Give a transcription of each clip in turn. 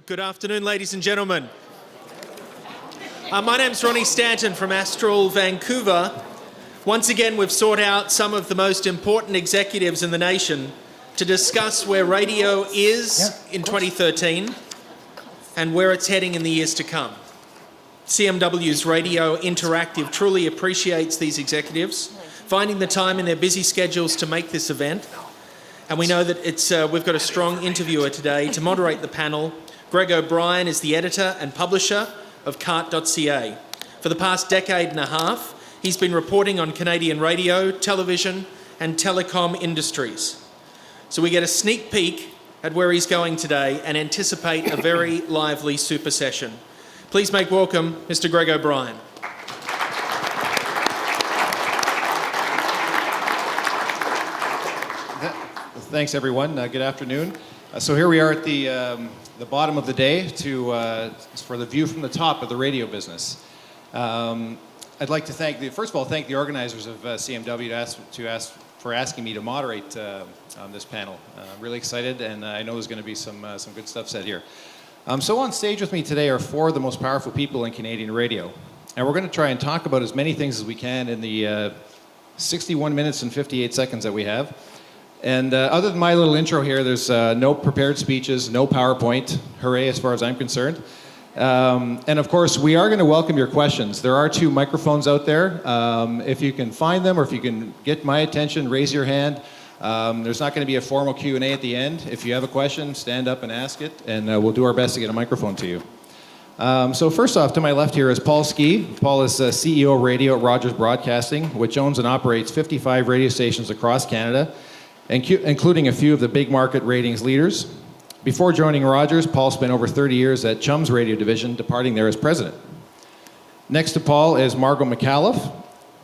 Good afternoon, ladies and gentlemen. My name's Ronnie Stanton from Astral, Vancouver. Once again, we've sought out some of the most important executives in the nation to discuss where radio is in 2013 and where it's heading in the years to come. CMW's Radio Interactive truly appreciates these executives, finding the time in their busy schedules to make this event. And we know that we've got a strong interviewer today to moderate the panel. Greg O'Brien is the editor and publisher of Cartt.ca. For the past decade and a half, he's been reporting on Canadian radio, television, and telecom industries. So we get a sneak peek at where he's going today and anticipate a very lively super session. Please make welcome Mr. Greg O'Brien. Thanks, everyone. Good afternoon. So here we are at the bottom of the day for the view from the top of the radio business. I'd like to thank the organizers of CMW for asking me to moderate on this panel. I'm really excited, and I know there's going to be some good stuff said here. So on stage with me today are four of the most powerful people in Canadian radio, and we're going to try and talk about as many things as we can in the 61 minutes and 58 seconds that we have. And other than my little intro here, there's no prepared speeches, no PowerPoint. Hooray, as far as I'm concerned. And of course, we are going to welcome your questions. There are two microphones out there. If you can find them, or if you can get my attention, raise your hand. There's not going to be a formal Q&A at the end. If you have a question, stand up and ask it, and we'll do our best to get a microphone to you. So first off, to my left here is Paul Ski. Paul is CEO of radio at Rogers Broadcasting, which owns and operates 55 radio stations across Canada, including a few of the big market ratings leaders. Before joining Rogers, Paul spent over 30 years at Chum's radio division, departing there as president. Next to Paul is Margot Micallef,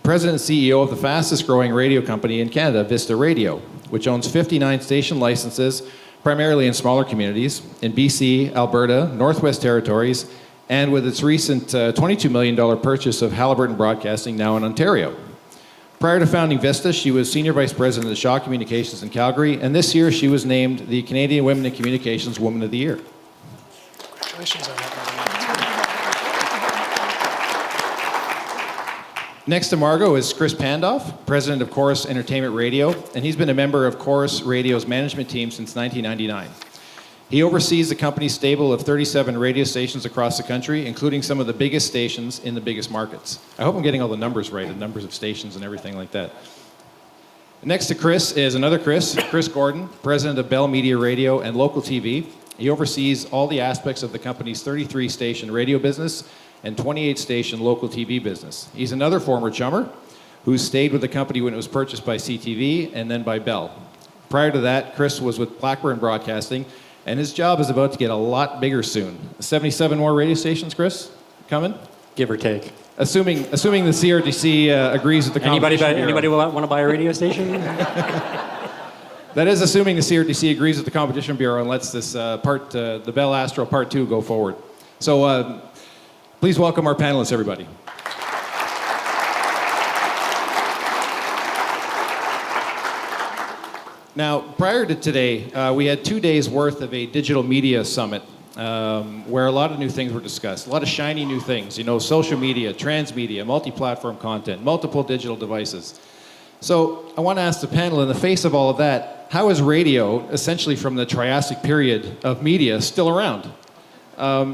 president and CEO of the fastest growing radio company in Canada, Vista Radio, which owns 59 station licenses, primarily in smaller communities in BC, Alberta, Northwest Territories, and with its recent $22 million purchase of Halliburton Broadcasting, now in Ontario. Prior to founding Vista, she was Senior Vice President of Shaw Communications in Calgary, and this year she was named the Canadian Women in Communications Woman of the Year. Congratulations on that. Next to Margot is Chris Pandoff, President of Corus Entertainment Radio, and he's been a member of Corus Radio's management team since 1999. He oversees the company's stable of 37 radio stations across the country, including some of the biggest stations in the biggest markets. I hope I'm getting all the numbers right, the numbers of stations and everything like that. Next to Chris is another Chris Gordon, president of Bell Media Radio and Local TV. He oversees all the aspects of the company's 33-station radio business and 28-station local TV business. He's another former chummer who stayed with the company when it was purchased by CTV and then by Bell. Prior to that, Chris was with Blackburn Broadcasting, and his job is about to get a lot bigger soon. 77 more radio stations, Chris, coming? Give or take. Assuming the CRTC agrees with the Competition Bureau. Anybody want to buy a radio station? That is assuming the CRTC agrees with the Competition Bureau and lets this the Bell Astro Part 2 go forward. So please welcome our panelists, everybody. Now, prior to today, we had 2 days worth of a digital media summit where a lot of new things were discussed, a lot of shiny new things, social media, transmedia, multi-platform content, multiple digital devices. So I want to ask the panel, in the face of all of that, how is radio, essentially from the Triassic period of media, still around?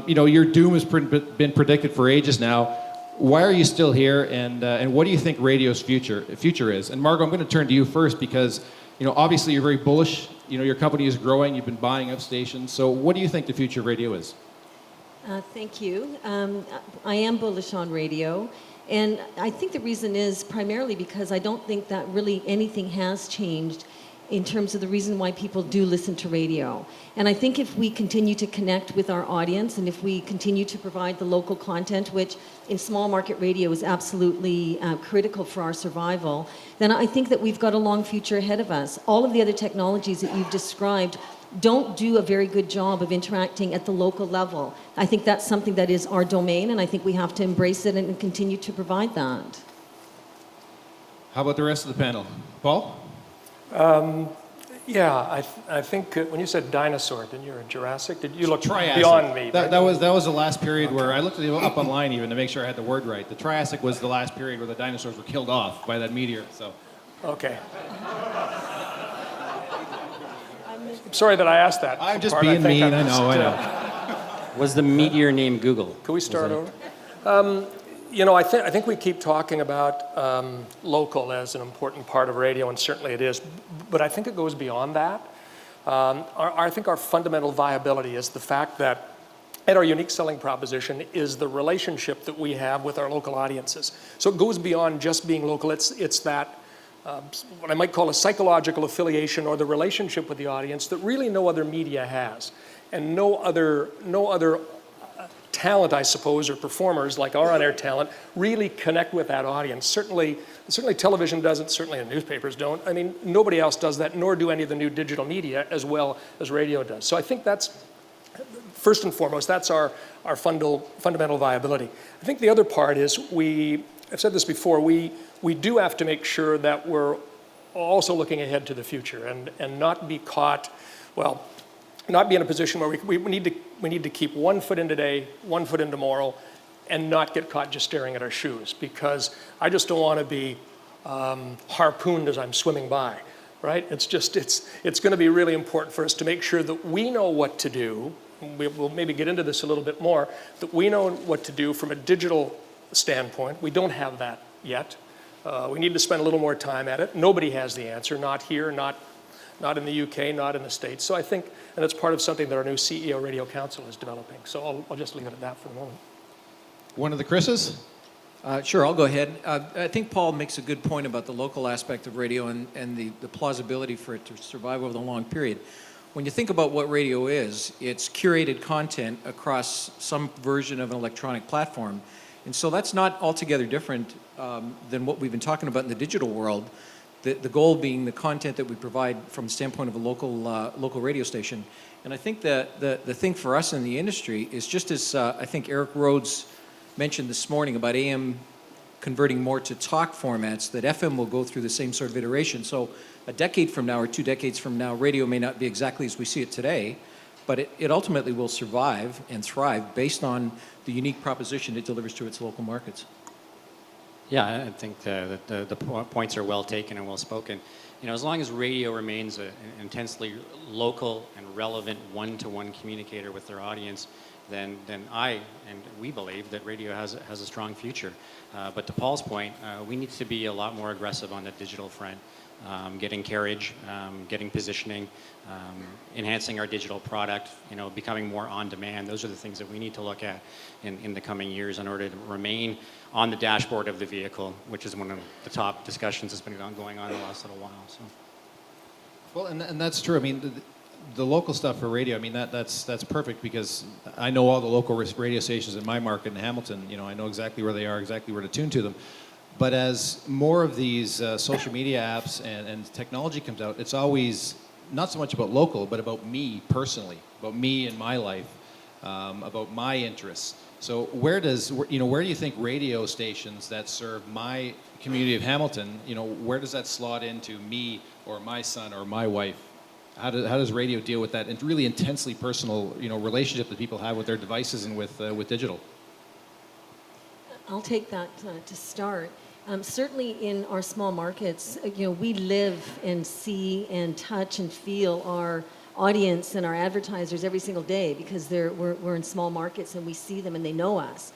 Your doom has been predicted for ages now. Why are you still here, and what do you think radio's future is? And Margot, I'm going to turn to you first because obviously you're very bullish. Your company is growing. You've been buying up stations. So what do you think the future of radio is? Thank you. I am bullish on radio. And I think the reason is primarily because I don't think that really anything has changed in terms of the reason why people do listen to radio. And I think if we continue to connect with our audience and if we continue to provide the local content, which in small market radio is absolutely critical for our survival, then I think that we've got a long future ahead of us. All of the other technologies that you've described don't do a very good job of interacting at the local level. I think that's something that is our domain, and I think we have to embrace it and continue to provide that. How about the rest of the panel? Paul? Yeah, I think when you said dinosaur, didn't you, or Jurassic? Did you look Triassic. beyond me? That was the last period where I looked it up online even to make sure I had the word right. The Triassic was the last period where the dinosaurs were killed off by that meteor. So. Okay. I'm sorry that I asked that. I'm just part. being think mean. I'm I know. Was the meteor named Google? Can we start over? I think we keep talking about local as an important part of radio, and certainly it is. But I think it goes beyond that. I think our fundamental viability is the fact that, and our unique selling proposition is the relationship that we have with our local audiences. So it goes beyond just being local. It's that what I might call a psychological affiliation or the relationship with the audience that really no other media has, and no other talent, I suppose, or performers like our on-air talent really connect with that audience. Certainly television doesn't, certainly the newspapers don't. I mean, nobody else does that, nor do any of the new digital media as well as radio does. So I think that's, first and foremost, that's our fundamental viability. I think the other part is I've said this before, we do have to make sure that we're also looking ahead to the future and not be caught, not be in a position where we need to keep 1 foot in today, 1 foot in tomorrow, and not get caught just staring at our shoes, because I just don't want to be harpooned as I'm swimming by, right? It's going to be really important for us to make sure that we know what to do. We'll maybe get into this a little bit more, that we know what to do from a digital standpoint. We don't have that yet. We need to spend a little more time at it. Nobody has the answer, not here, not in the UK, not in the States. So I think, and it's part of something that our new CEO Radio Council is developing. So I'll just leave it at that for the moment. One of the Chris's? Sure, I'll go ahead. I think Paul makes a good point about the local aspect of radio and the plausibility for it to survive over the long period. When you think about what radio is, it's curated content across some version of an electronic platform. And so that's not altogether different than what we've been talking about in the digital world. The goal being the content that we provide from the standpoint of a local radio station. And I think that the thing for us in the industry is just as I think Eric Rhodes mentioned this morning about AM converting more to talk formats, that FM will go through the same sort of iteration. So a decade from now or 2 decades from now, radio may not be exactly as we see it today, but it ultimately will survive and thrive based on the unique proposition it delivers to its local markets. Yeah, I think the points are well taken and well spoken. You know, as long as radio remains an intensely local and relevant one-to-one communicator with their audience, then I and we believe that radio has a strong future. But to Paul's point, we need to be a lot more aggressive on the digital front, getting carriage, getting positioning, enhancing our digital product, becoming more on demand. Those are the things that we need to look at in the coming years in order to remain on the dashboard of the vehicle, which is one of the top discussions that's been going on in the last little while. So. Well, and that's true. I mean, the local stuff for radio, I mean, that's perfect, because I know all the local radio stations in my market in Hamilton. I know exactly where they are, exactly where to tune to them. But as more of these social media apps and technology comes out, it's always not so much about local, but about me personally, about me and my life, about my interests. So where do you think radio stations that serve my community of Hamilton, where does that slot into me or my son or my wife? How does radio deal with that and really intensely personal, relationship that people have with their devices and with digital? I'll take that to start. Certainly in our small markets, we live and see and touch and feel our audience and our advertisers every single day, because we're in small markets and we see them and they know us.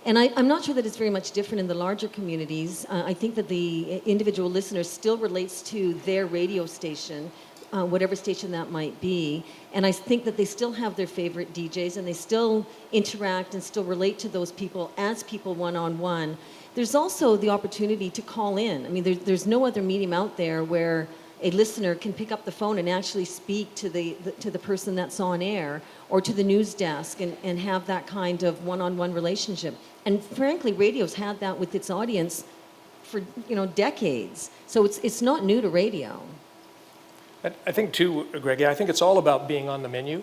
And I'm not sure that it's very much different in the larger communities. I think that the individual listener still relates to their radio station, whatever station that might be. And I think that they still have their favorite DJs and they still interact and still relate to those people as people one-on-one. There's also the opportunity to call in. I mean, there's no other medium out there where a listener can pick up the phone and actually speak to the person that's on air or to the news desk and have that kind of one-on-one relationship. And frankly, radio's had that with its audience for decades. So it's not new to radio. I think too, Greg, I think it's all about being on the menu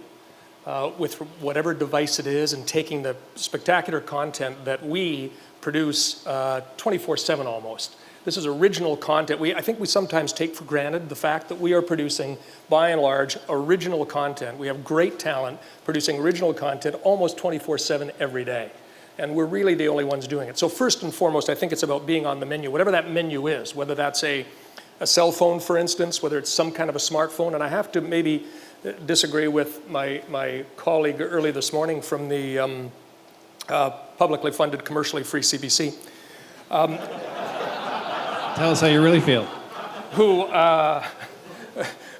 with whatever device it is and taking the spectacular content that we produce 24/7 almost. This is original content. I think we sometimes take for granted the fact that we are producing, by and large, original content. We have great talent producing original content almost 24/7 every day. And we're really the only ones doing it. So first and foremost, I think it's about being on the menu, whatever that menu is, whether that's a cell phone, for instance, whether it's some kind of a smartphone. And I have to maybe disagree with my colleague early this morning from the publicly funded, commercially free CBC. Tell us how you really feel.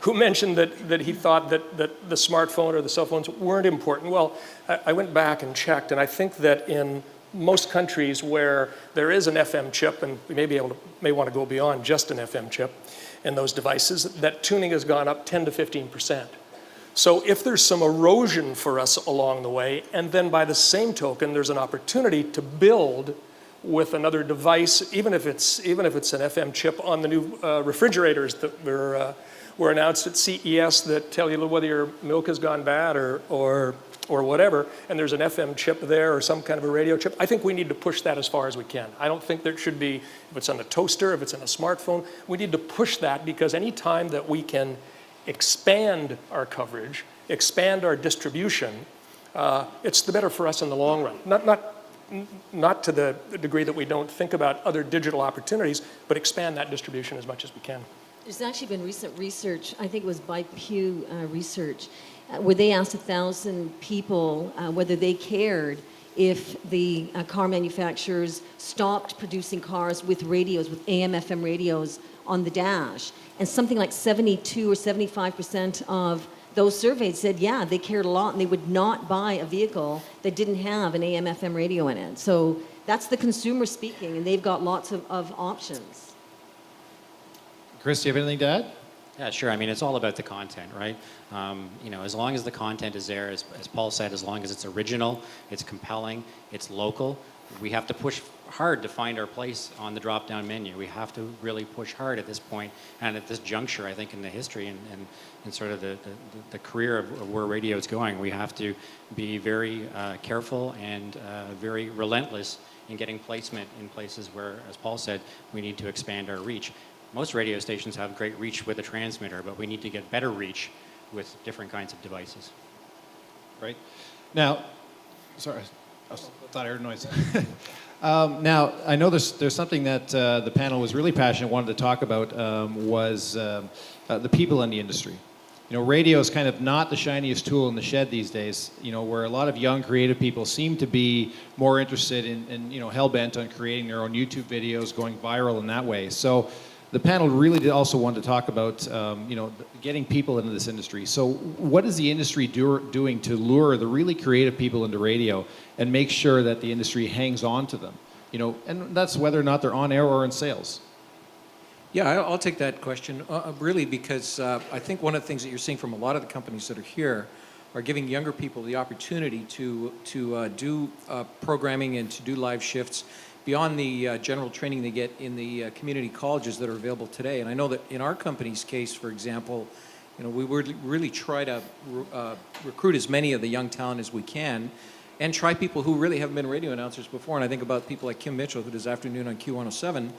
Who mentioned that he thought that the smartphone or the cell phones weren't important. Well, I went back and checked, and I think that in most countries where there is an FM chip, and we may want to go beyond just an FM chip in those devices, that tuning has gone up 10 to 15%. So if there's some erosion for us along the way, and then by the same token, there's an opportunity to build with another device, even if it's an FM chip on the new refrigerators that were announced at CES that tell you whether your milk has gone bad or whatever, and there's an FM chip there or some kind of a radio chip. I think we need to push that as far as we can. I don't think there should be, if it's on a toaster, if it's in a smartphone, we need to push that, because any time that we can expand our coverage, expand our distribution, it's the better for us in the long run. Not to the degree that we don't think about other digital opportunities, but expand that distribution as much as we can. There's actually been recent research, I think it was by Pew Research, where they asked 1,000 people whether they cared if the car manufacturers stopped producing cars with radios, with AM, FM radios on the dash. And something like 72 or 75% of those surveyed said, yeah, they cared a lot, and they would not buy a vehicle that didn't have an AM, FM radio in it. So that's the consumer speaking, and they've got lots of options. Chris, do you have anything to add? Yeah, sure. I mean, it's all about the content, right? As long as the content is there, as Paul said, as long as it's original, it's compelling, it's local, we have to push hard to find our place on the drop-down menu. We have to really push hard at this point and at this juncture, I think, in the history and sort of the career of where radio is going. We have to be very careful and very relentless in getting placement in places where, as Paul said, we need to expand our reach. Most radio stations have great reach with a transmitter, but we need to get better reach with different kinds of devices. Right. Now, sorry, I thought I heard noise. Now, I know there's something that the panel was really passionate, wanted to talk about, was the people in the industry. Radio is kind of not the shiniest tool in the shed these days, where a lot of young creative people seem to be more interested in hell-bent on creating their own YouTube videos, going viral in that way. So the panel really did also want to talk about, getting people into this industry. So what is the industry doing to lure the really creative people into radio and make sure that the industry hangs on to them? And that's whether or not they're on air or in sales. Yeah, I'll take that question, really, because I think one of the things that you're seeing from a lot of the companies that are here are giving younger people the opportunity to do programming and to do live shifts beyond the general training they get in the community colleges that are available today. And I know that in our company's case, for example, we would really try to recruit as many of the young talent as we can and try people who really haven't been radio announcers before. And I think about people like Kim Mitchell, who does afternoon on Q107.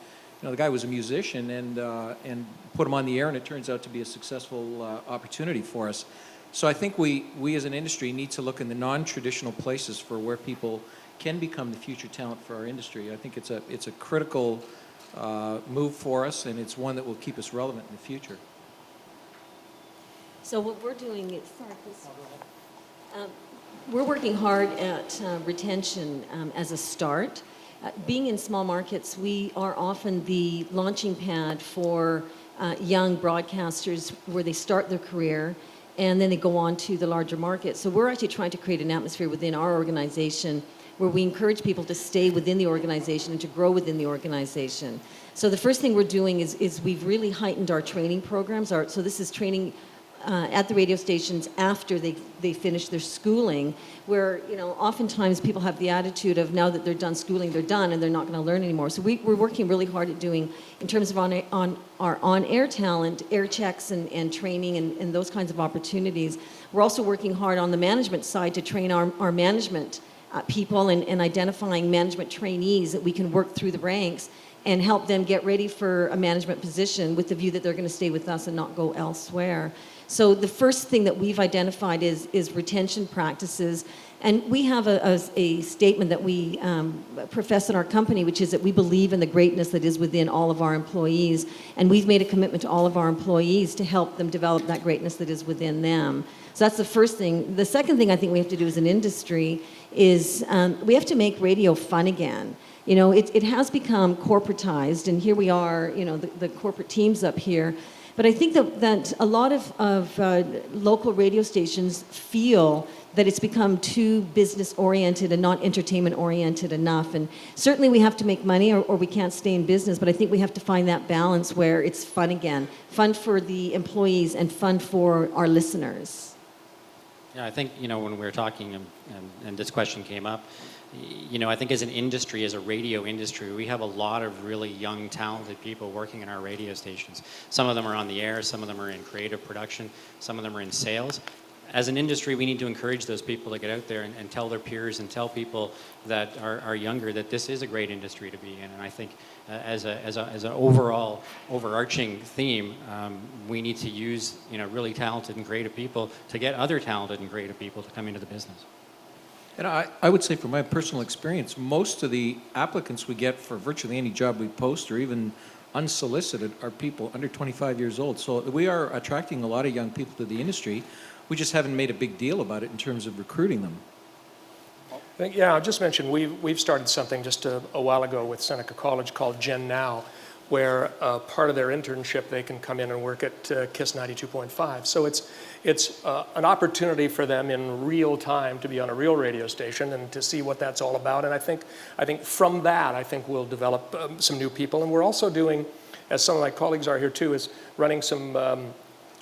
The guy was a musician and put him on the air, and it turns out to be a successful opportunity for us. So I think we as an industry need to look in the non-traditional places for where people can become the future talent for our industry. I think it's a critical move for us, and it's one that will keep us relevant in the future. So what we're doing is, we're working hard at retention as a start. Being in small markets, we are often the launching pad for young broadcasters where they start their career and then they go on to the larger market. So we're actually trying to create an atmosphere within our organization where we encourage people to stay within the organization and to grow within the organization. So the first thing we're doing is we've really heightened our training programs. So this is training at the radio stations after they finish their schooling, where oftentimes people have the attitude of now that they're done schooling, they're done and they're not going to learn anymore. So we're working really hard at doing, in terms of on our on-air talent, air checks and training and those kinds of opportunities. We're also working hard on the management side to train our management people and identifying management trainees that we can work through the ranks and help them get ready for a management position with the view that they're going to stay with us and not go elsewhere. So the first thing that we've identified is retention practices. And we have a statement that we profess in our company, which is that we believe in the greatness that is within all of our employees. And we've made a commitment to all of our employees to help them develop that greatness that is within them. So that's the first thing. The second thing I think we have to do as an industry is we have to make radio fun again. You know, it has become corporatized, and here we are, you know, the corporate teams up here. But I think that a lot of local radio stations feel that it's become too business-oriented and not entertainment-oriented enough. And certainly we have to make money or we can't stay in business, but I think we have to find that balance where it's fun again. Fun for the employees and fun for our listeners. Yeah, I think, you know, when we were talking and this question came up, you know, I think as an industry, as a radio industry, we have a lot of really young, talented people working in our radio stations. Some of them are on the air, some of them are in creative production, some of them are in sales. As an industry, we need to encourage those people to get out there and tell their peers and tell people that are younger that this is a great industry to be in. And I think as an overall overarching theme, we need to use, you know, really talented and creative people to get other talented and creative people to come into the business. And I would say from my personal experience, most of the applicants we get for virtually any job we post or even unsolicited are people under 25 years old. So we are attracting a lot of young people to the industry. We just haven't made a big deal about it in terms of recruiting them. Yeah, I'll just mention we've started something just a while ago with Seneca College called Gen Now, where part of their internship they can come in and work at KISS 92.5. So it's an opportunity for them in real time to be on a real radio station and to see what that's all about. And I think from that, I think we'll develop some new people. And we're also doing, as some of my colleagues are here too, is running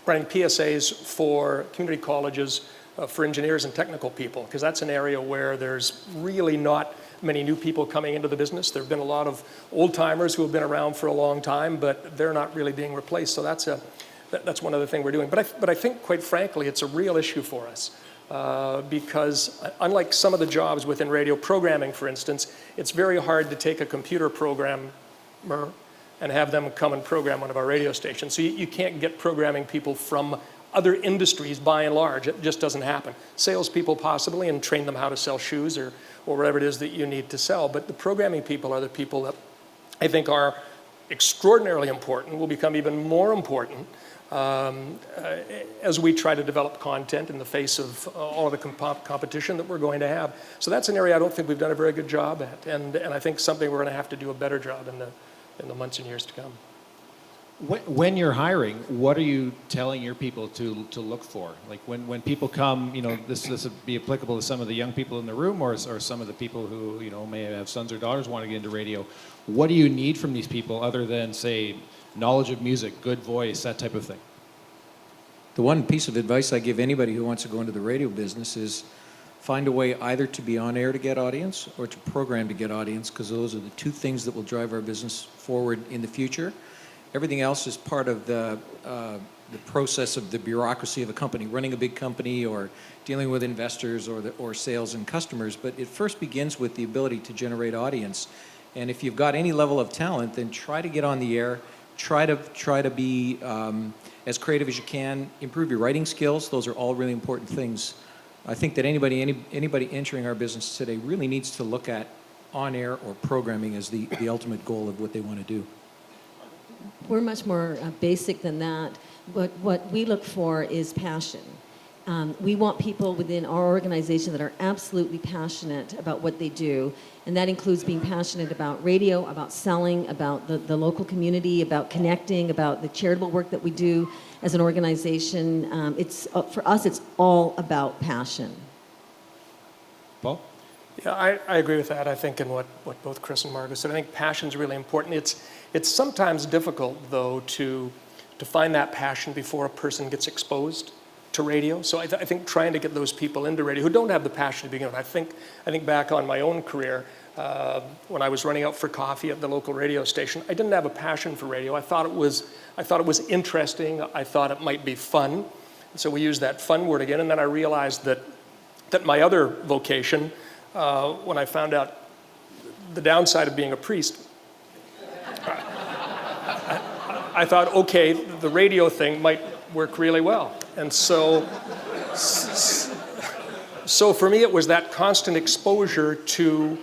running PSAs for community colleges for engineers and technical people, because that's an area where there's really not many new people coming into the business. There have been a lot of old-timers who have been around for a long time, but they're not really being replaced. So that's one other thing we're doing. But I think, quite frankly, it's a real issue for us. Because unlike some of the jobs within radio programming, for instance, it's very hard to take a computer programmer and have them come and program one of our radio stations. So you can't get programming people from other industries by and large. It just doesn't happen. Salespeople possibly, and train them how to sell shoes or whatever it is that you need to sell. But the programming people are the people that I think are extraordinarily important, will become even more important as we try to develop content in the face of all of the competition that we're going to have. So that's an area I don't think we've done a very good job at, and I think something we're going to have to do a better job in the months and years to come. When you're hiring, what are you telling your people to look for? Like when people come, you know, this would be applicable to some of the young people in the room or some of the people who, you know, may have sons or daughters want to get into radio. What do you need from these people other than, say, knowledge of music, good voice, that type of thing? The one piece of advice I give anybody who wants to go into the radio business is find a way either to be on air to get audience or to program to get audience, because those are the two things that will drive our business forward in the future. Everything else is part of the process of the bureaucracy of a company, running a big company or dealing with investors or sales and customers. But it first begins with the ability to generate audience. And if you've got any level of talent, then try to get on the air. Try to be as creative as you can. Improve your writing skills. Those are all really important things. I think that anybody entering our business today really needs to look at on-air or programming as the ultimate goal of what they want to do. We're much more basic than that. What we look for is passion. We want people within our organization that are absolutely passionate about what they do, and that includes being passionate about radio, about selling, about the local community, about connecting, about the charitable work that we do as an organization. For us, it's all about passion. Paul? Yeah, I agree with that. I think in what both Chris and Margot said, I think passion's really important. It's sometimes difficult, though, to find that passion before a person gets exposed to radio. So I think trying to get those people into radio who don't have the passion to begin with. I think back on my own career, when I was running out for coffee at the local radio station, I didn't have a passion for radio. I thought it was interesting. I thought it might be fun. So we used that fun word again, and then I realized that my other vocation, when I found out the downside of being a priest, I thought, okay, the radio thing might work really well. And so for me, it was that constant exposure to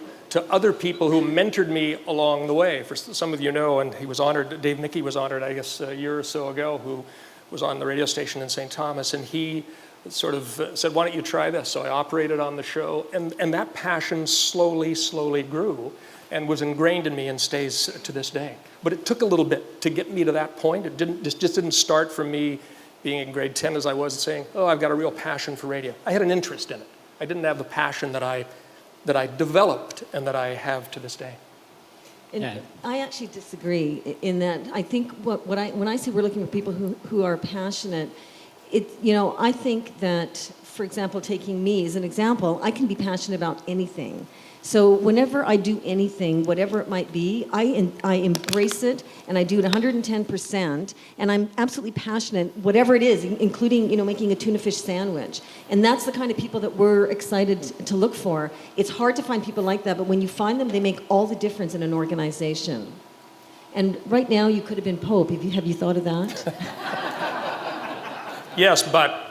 other people who mentored me along the way. For some of you know, and he was honored, Dave Nickey was honored, I guess, a year or so ago, who was on the radio station in St. Thomas, and he sort of said, why don't you try this? So I operated on the show, and that passion slowly grew and was ingrained in me and stays to this day. But it took a little bit to get me to that point. It just didn't start from me being in grade 10 as I was saying, oh, I've got a real passion for radio. I had an interest in it. I didn't have the passion that I developed and that I have to this day. And Yeah. I actually disagree in that I think when I say we're looking for people who are passionate, I think that, for example, taking me as an example, I can be passionate about anything. So whenever I do anything, whatever it might be, I embrace it and I do it 110%, and I'm absolutely passionate, whatever it is, including making a tuna fish sandwich. And that's the kind of people that we're excited to look for. It's hard to find people like that, but when you find them, they make all the difference in an organization. And right now, you could have been Pope. Have you thought of that? Yes, but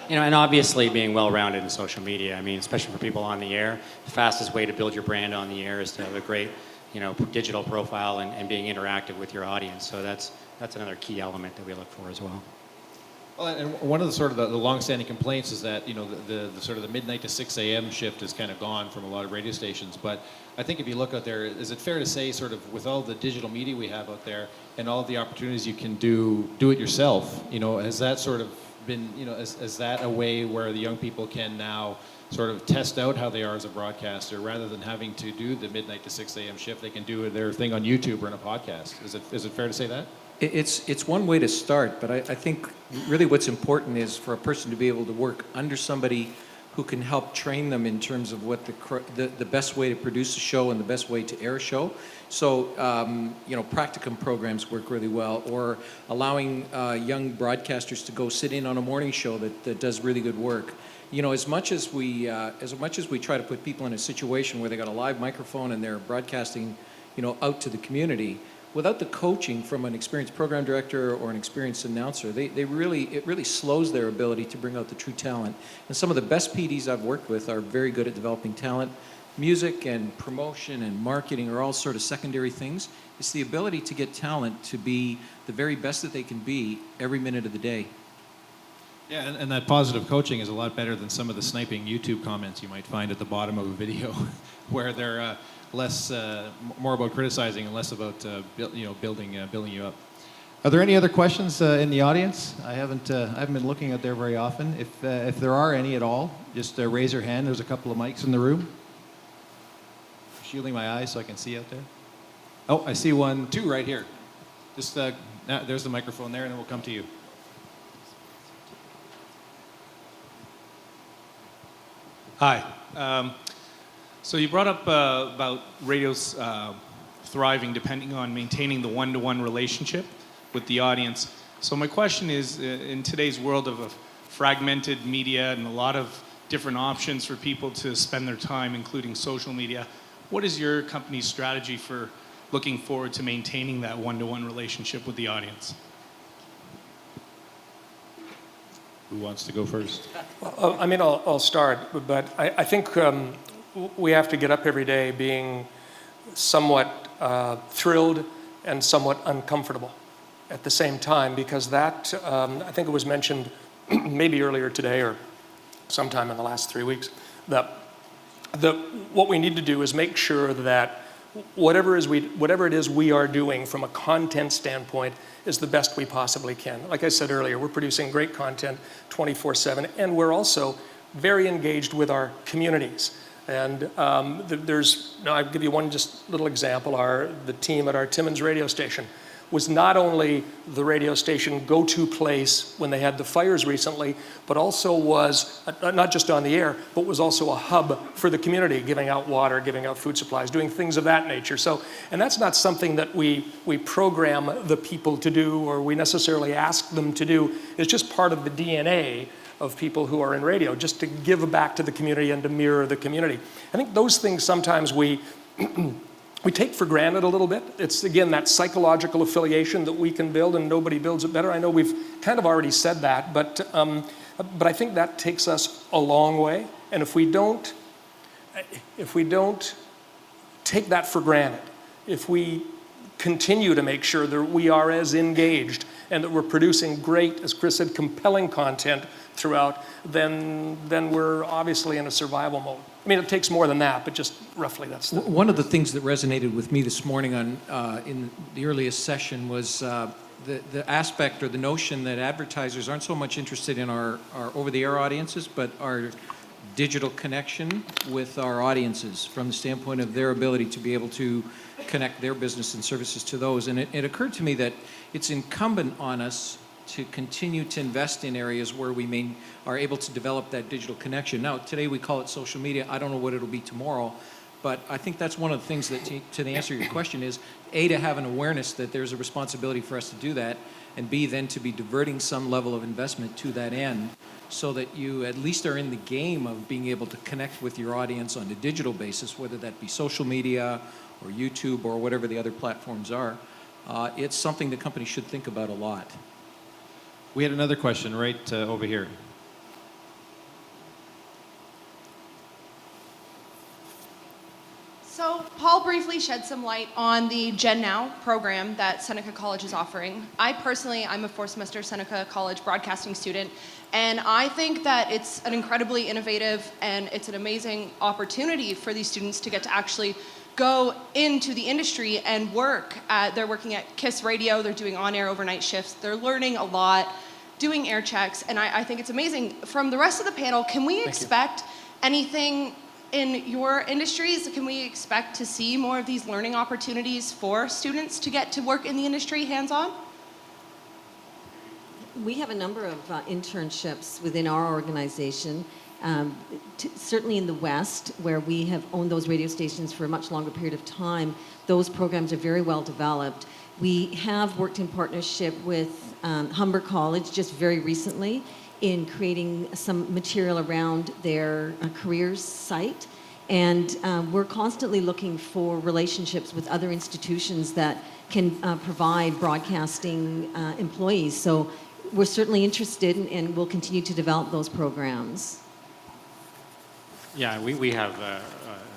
And obviously being well-rounded in social media, I mean, especially for people on the air, the fastest way to build your brand on the air is to have a great, digital profile and being interactive with your audience. So that's another key element that we look for as well. Well, and one of the sort of the long-standing complaints is that the sort of the midnight to 6 a.m. shift is kind of gone from a lot of radio stations. But I think if you look out there, is it fair to say, sort of with all the digital media we have out there and all the opportunities you can do it yourself, has that sort of been, is that a way where the young people can now sort of test out how they are as a broadcaster rather than having to do the midnight to 6 a.m. shift? They can do their thing on YouTube or in a podcast. Is it fair to say that? It's one way to start, but I think really what's important is for a person to be able to work under somebody who can help train them in terms of what the best way to produce a show and the best way to air a show. So, practicum programs work really well, or allowing young broadcasters to go sit in on a morning show that does really good work. As much as we try to put people in a situation where they got a live microphone and they're broadcasting, out to the community, without the coaching from an experienced program director or an experienced announcer, it really slows their ability to bring out the true talent. And some of the best PDs I've worked with are very good at developing talent. Music and promotion and marketing are all sort of secondary things. It's the ability to get talent to be the very best that they can be every minute of the day. Yeah, and that positive coaching is a lot better than some of the sniping YouTube comments you might find at the bottom of a video, where they're less, more about criticizing and less about building you up. Are there any other questions in the audience? I haven't been looking out there very often. If there are any at all, just raise your hand. There's a couple of mics in the room. Shielding my eyes so I can see out there. Oh, I see two right here. Just there's the microphone there, and then we'll come to you. Hi. So you brought up about radio's thriving depending on maintaining the one-to-one relationship with the audience. So my question is, in today's world of a fragmented media and a lot of different options for people to spend their time, including social media, what is your company's strategy for looking forward to maintaining that one-to-one relationship with the audience? Who wants to go first? I'll start, but I think we have to get up every day being somewhat thrilled and somewhat uncomfortable at the same time, because that, I think it was mentioned maybe earlier today or sometime in the last 3 weeks, that what we need to do is make sure that whatever it is we are doing from a content standpoint is the best we possibly can. Like I said earlier, we're producing great content 24/7, and we're also very engaged with our communities. And I'll give you one just little example. The team at our Timmins radio station was not only the radio station go-to place when they had the fires recently, but also was, not just on the air, but was also a hub for the community, giving out water, giving out food supplies, doing things of that nature. So, and that's not something that we program the people to do or we necessarily ask them to do. It's just part of the DNA of people who are in radio, just to give back to the community and to mirror the community. I think those things sometimes we we take for granted a little bit. It's, again, that psychological affiliation that we can build and nobody builds it better. I know we've kind of already said that, but I think that takes us a long way. And if we don't take that for granted, if we continue to make sure that we are as engaged and that we're producing great, as Chris said, compelling content throughout, then we're obviously in a survival mode. I mean, it takes more than that, but just roughly that's the... One of the things that resonated with me this morning in the earliest session was the aspect or the notion that advertisers aren't so much interested in our over-the-air audiences, but our digital connection with our audiences from the standpoint of their ability to be able to connect their business and services to those. And it occurred to me that it's incumbent on us to continue to invest in areas where we are able to develop that digital connection. Now, today we call it social media. I don't know what it'll be tomorrow, but I think that's one of the things that, to the answer to your question, is A, to have an awareness that there's a responsibility for us to do that, and B, then to be diverting some level of investment to that end so that you at least are in the game of being able to connect with your audience on a digital basis, whether that be social media or YouTube or whatever the other platforms are. It's something the company should think about a lot. We had another question right over here. So Paul briefly shed some light on the Gen Now program that Seneca College is offering. I'm a fourth semester Seneca College broadcasting student, and I think that it's an incredibly innovative and it's an amazing opportunity for these students to get to actually go into the industry and work. They're working at KISS Radio, they're doing on-air overnight shifts, they're learning a lot, doing air checks, and I think it's amazing. From the rest of the panel, can we expect anything in your industries? Can we expect to see more of these learning opportunities for students to get to work in the industry hands-on? We have a number of internships within our organization, certainly in the West, where we have owned those radio stations for a much longer period of time. Those programs are very well developed. We have worked in partnership with Humber College just very recently in creating some material around their careers site. And we're constantly looking for relationships with other institutions that can provide broadcasting employees. So we're certainly interested and we'll continue to develop those programs. Yeah, we have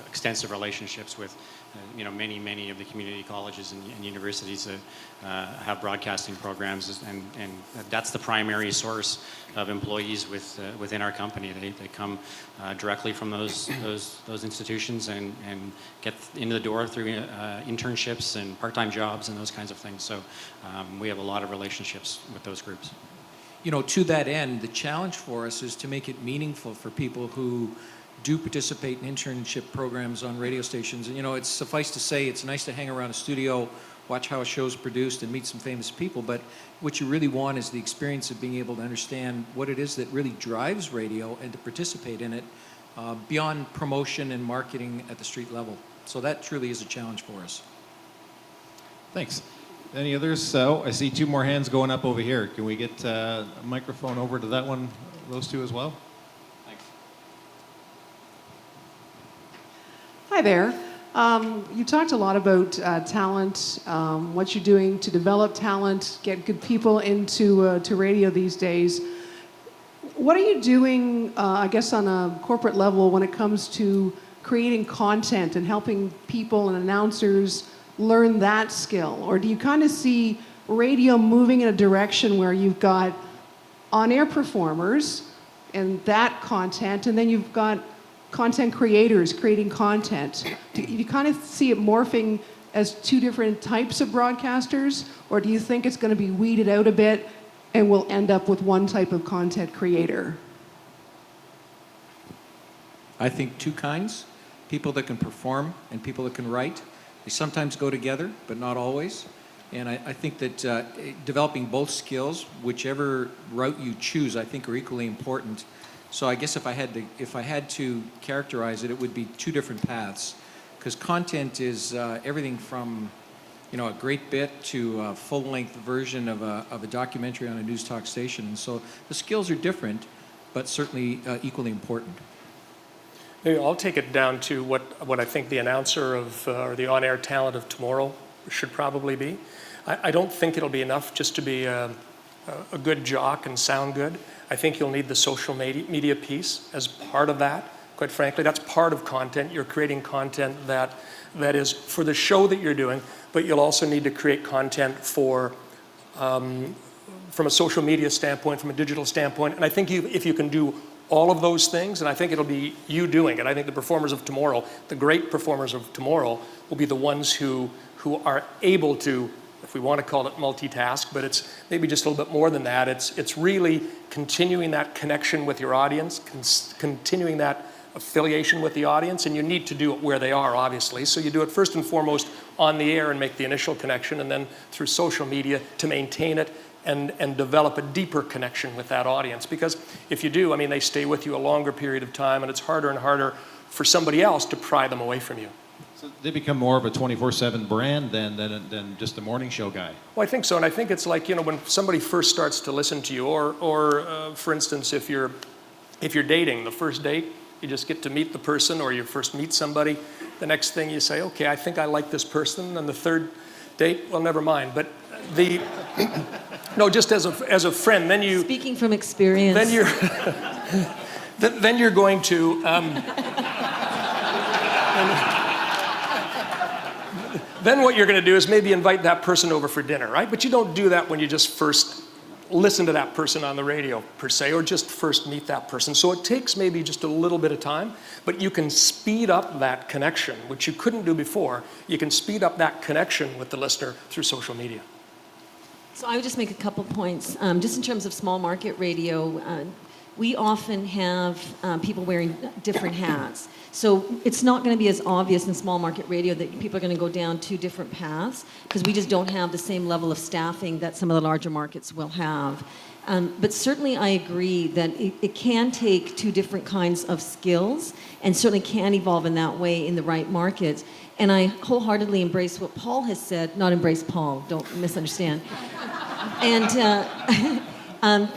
extensive relationships with many of the community colleges and universities that have broadcasting programs, and that's the primary source of employees within our company. They come directly from those institutions and get into the door through internships and part-time jobs and those kinds of things. So we have a lot of relationships with those groups. You know, to that end, the challenge for us is to make it meaningful for people who do participate in internship programs on radio stations. And, it's suffice to say, it's nice to hang around a studio, watch how a show's produced, and meet some famous people, but what you really want is the experience of being able to understand what it is that really drives radio and to participate in it beyond promotion and marketing at the street level. So that truly is a challenge for us. Thanks. Any others? So I see two more hands going up over here. Can we get a microphone over to that one, those two as well? Hi there. You talked a lot about talent, what you're doing to develop talent, get good people into to radio these days. What are you doing, I guess, on a corporate level when it comes to creating content and helping people and announcers learn that skill? Or do you kind of see radio moving in a direction where you've got on-air performers and that content, and then you've got content creators creating content? Do you kind of see it morphing as two different types of broadcasters, or do you think it's going to be weeded out a bit and we'll end up with one type of content creator? I think two kinds, people that can perform and people that can write. They sometimes go together, but not always. And I think that developing both skills, whichever route you choose, I think are equally important. So I guess if I had to characterize it, it would be two different paths, because content is everything from a great bit to a full-length version of a documentary on a news talk station. And so the skills are different, but certainly equally important. Maybe I'll take it down to what I think the announcer of, or the on-air talent of tomorrow should probably be. I don't think it'll be enough just to be a good jock and sound good. I think you'll need the social media piece as part of that. Quite frankly, that's part of content. You're creating content that is for the show that you're doing, but you'll also need to create content for, from a social media standpoint, from a digital standpoint. And I think if you can do all of those things, and I think it'll be you doing it. I think the performers of tomorrow, the great performers of tomorrow, will be the ones who are able to, if we want to call it multitask, but it's maybe just a little bit more than that. It's really continuing that connection with your audience, continuing that affiliation with the audience, and you need to do it where they are, obviously. So you do it first and foremost on the air and make the initial connection, and then through social media to maintain it and develop a deeper connection with that audience. Because if you do, I mean, they stay with you a longer period of time, and it's harder and harder for somebody else to pry them away from you. So they become more of a 24/7 brand than just a morning show guy. Well, I think so, and I think it's like, you know, when somebody first starts to listen to you, or for instance, if you're dating, the first date, you just get to meet the person, or you first meet somebody. The next thing you say, okay, I think I like this person, and the third date, well, never mind. But no, just as a friend, then you. Speaking from experience. Then you're, then you're going to. Then what you're going to do is maybe invite that person over for dinner, right? But you don't do that when you just first listen to that person on the radio, per se, or just first meet that person. So it takes maybe just a little bit of time, but you can speed up that connection, which you couldn't do before. You can speed up that connection with the listener through social media. So I would just make a couple points. Just in terms of small market radio, we often have people wearing different hats. So it's not going to be as obvious in small market radio that people are going to go down two different paths, because we just don't have the same level of staffing that some of the larger markets will have. But certainly I agree that it can take two different kinds of skills, and certainly can evolve in that way in the right markets. And I wholeheartedly embrace what Paul has said, not embrace Paul, don't misunderstand. And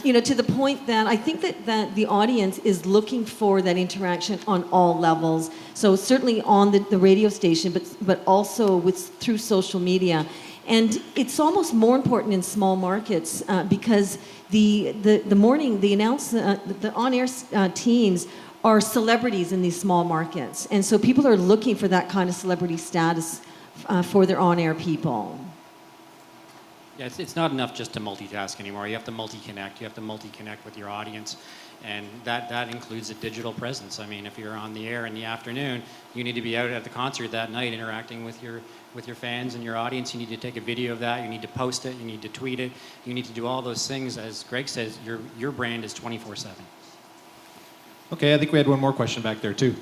you know, to the point that I think that the audience is looking for that interaction on all levels. So certainly on the radio station, but also through social media. And it's almost more important in small markets because the on-air teams are celebrities in these small markets. And so people are looking for that kind of celebrity status for their on-air people. Yeah, it's not enough just to multitask anymore. You have to multi-connect. You have to multi-connect with your audience, and that includes a digital presence. I mean, if you're on the air in the afternoon, you need to be out at the concert that night interacting with your fans and your audience. You need to take a video of that. You need to post it. You need to tweet it. You need to do all those things. As Greg says, your brand is 24/7. Okay, I think we had one more question back there too.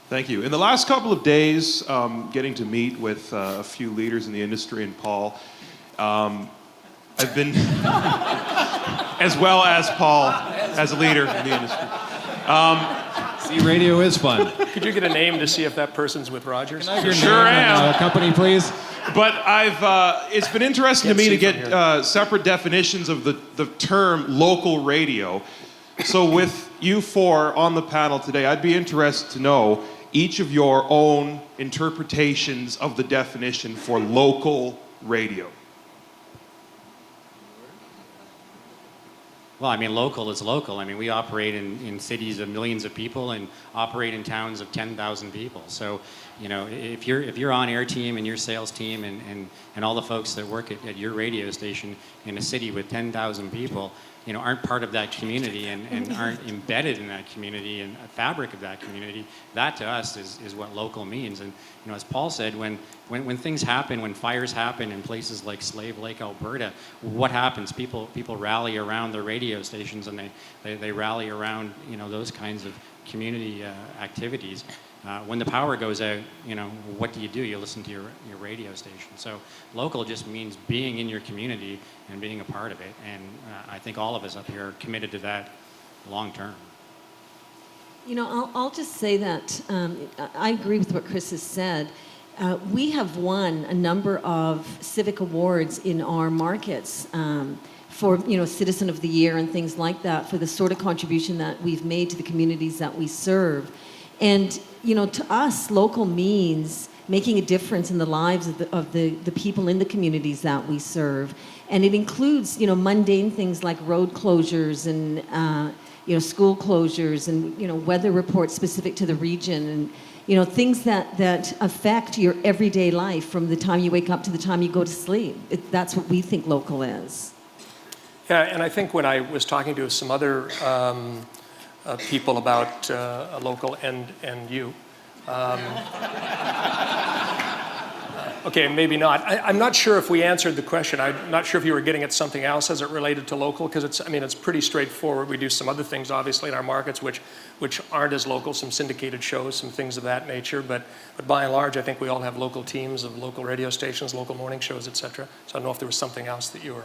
Thank you. In the last couple of days, getting to meet with a few leaders in the industry and Paul, I've been, as well as Paul, as a leader in the industry. See, radio is fun. Could you get a name to see if that person's with Rogers? Sure am. Company, please. But it's been interesting to me to get separate definitions of the term local radio. So with you four on the panel today, I'd be interested to know each of your own interpretations of the definition for local radio. Well, I mean, local is local. I mean, we operate in cities of millions of people and operate in towns of 10,000 people. So, you know, if your on-air team and your sales team and all the folks that work at your radio station in a city with 10,000 people, you know, aren't part of that community and aren't embedded in that community and a fabric of that community, that to us is what local means. And, you know, as Paul said, when things happen, when fires happen in places like Slave Lake, Alberta, what happens? People rally around the radio stations, and they rally around, you know, those kinds of community activities. When the power goes out, you know, what do? You listen to your radio station. So local just means being in your community and being a part of it. And I think all of us up here are committed to that long term. You know, I'll just say that I agree with what Chris has said. we have won a number of civic awards in our markets for Citizen of the Year and things like that for the sort of contribution that we've made to the communities that we serve. And to us, local means making a difference in the lives of the people in the communities that we serve. And it includes mundane things like road closures and school closures and weather reports specific to the region and things that affect your everyday life from the time you wake up to the time you go to sleep. That's what we think local is. Yeah, and I think when I was talking to some other people about local and you, okay, maybe not. I'm not sure if we answered the question. I'm not sure if you were getting at something else as it related to local, because it's pretty straightforward. We do some other things, obviously, in our markets which aren't as local, some syndicated shows, some things of that nature. But by and large, I think we all have local teams of local radio stations, local morning shows, et cetera. So I don't know if there was something else that you were...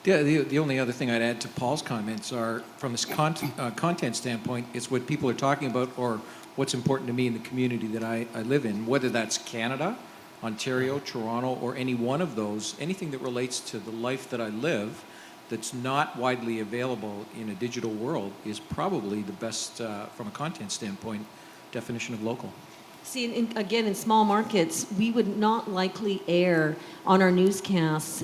Yeah, the only other thing I'd add to Paul's comments are, from this content standpoint, it's what people are talking about or what's important to me in the community that I live in, whether that's Canada, Ontario, Toronto, or any one of those, anything that relates to the life that I live that's not widely available in a digital world is probably the best, from a content standpoint, definition of local. See, again, in small markets, we would not likely air on our newscasts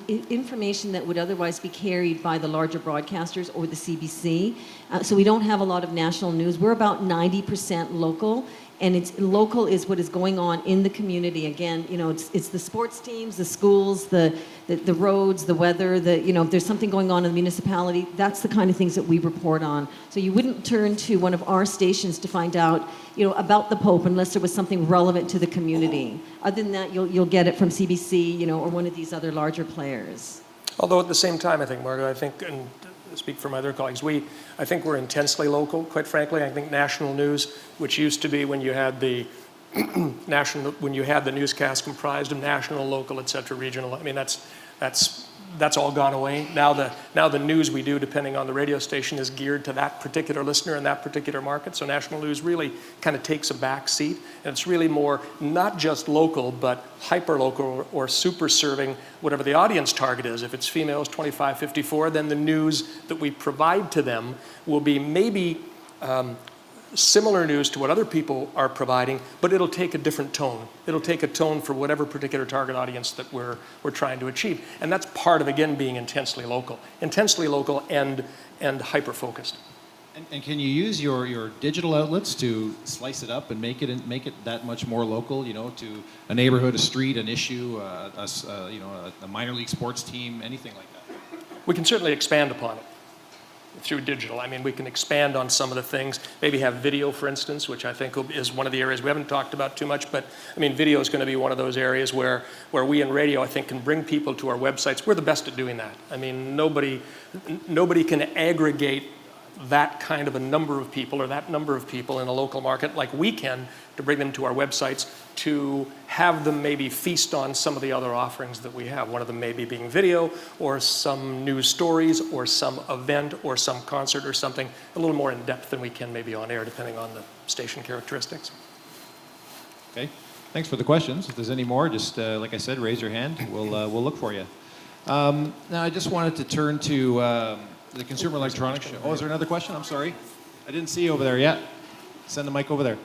information that would otherwise be carried by the larger broadcasters or the CBC. So we don't have a lot of national news. We're about 90% local. And local is what is going on in the community. Again, it's the sports teams, the schools, the roads, the weather, if there's something going on in the municipality, that's the kind of things that we report on. So you wouldn't turn to one of our stations to find out, about the Pope unless there was something relevant to the community. Other than that, you'll get it from CBC, or one of these other larger players. Although at the same time, I think, Margot, and speak for my other colleagues, I think we're intensely local, quite frankly. I think national news, which used to be when you had the when you had the newscast comprised of national, local, et cetera, regional, that's all gone away. Now the news we do, depending on the radio station, is geared to that particular listener in that particular market. So national news really kind of takes a back seat. And it's really more not just local, but hyper-local or super serving whatever the audience target is. If it's females 25-54, then the news that we provide to them will be maybe similar news to what other people are providing, but it'll take a different tone. It'll take a tone for whatever particular target audience that we're trying to achieve. And that's part of, again, being intensely local and hyper-focused. And can you use your digital outlets to slice it up and make it that much more local, to a neighborhood, a street, an issue, a minor league sports team, anything like that? We can certainly expand upon it through digital. We can expand on some of the things, maybe have video, for instance, which I think is one of the areas we haven't talked about too much, but video is going to be one of those areas where we in radio, I think, can bring people to our websites. We're the best at doing that. Nobody can aggregate that kind of a number of people or that number of people in a local market like we can to bring them to our websites, to have them maybe feast on some of the other offerings that we have. One of them maybe being video or some news stories or some event or some concert or something a little more in depth than we can maybe on air, depending on the station characteristics. Okay, thanks for the questions. If there's any more, just like I said, raise your hand. We'll look for you. Now I just wanted to turn to the Consumer Electronics Show. Oh, is there another question? I'm sorry. I didn't see you over there yet. Send the mic over there.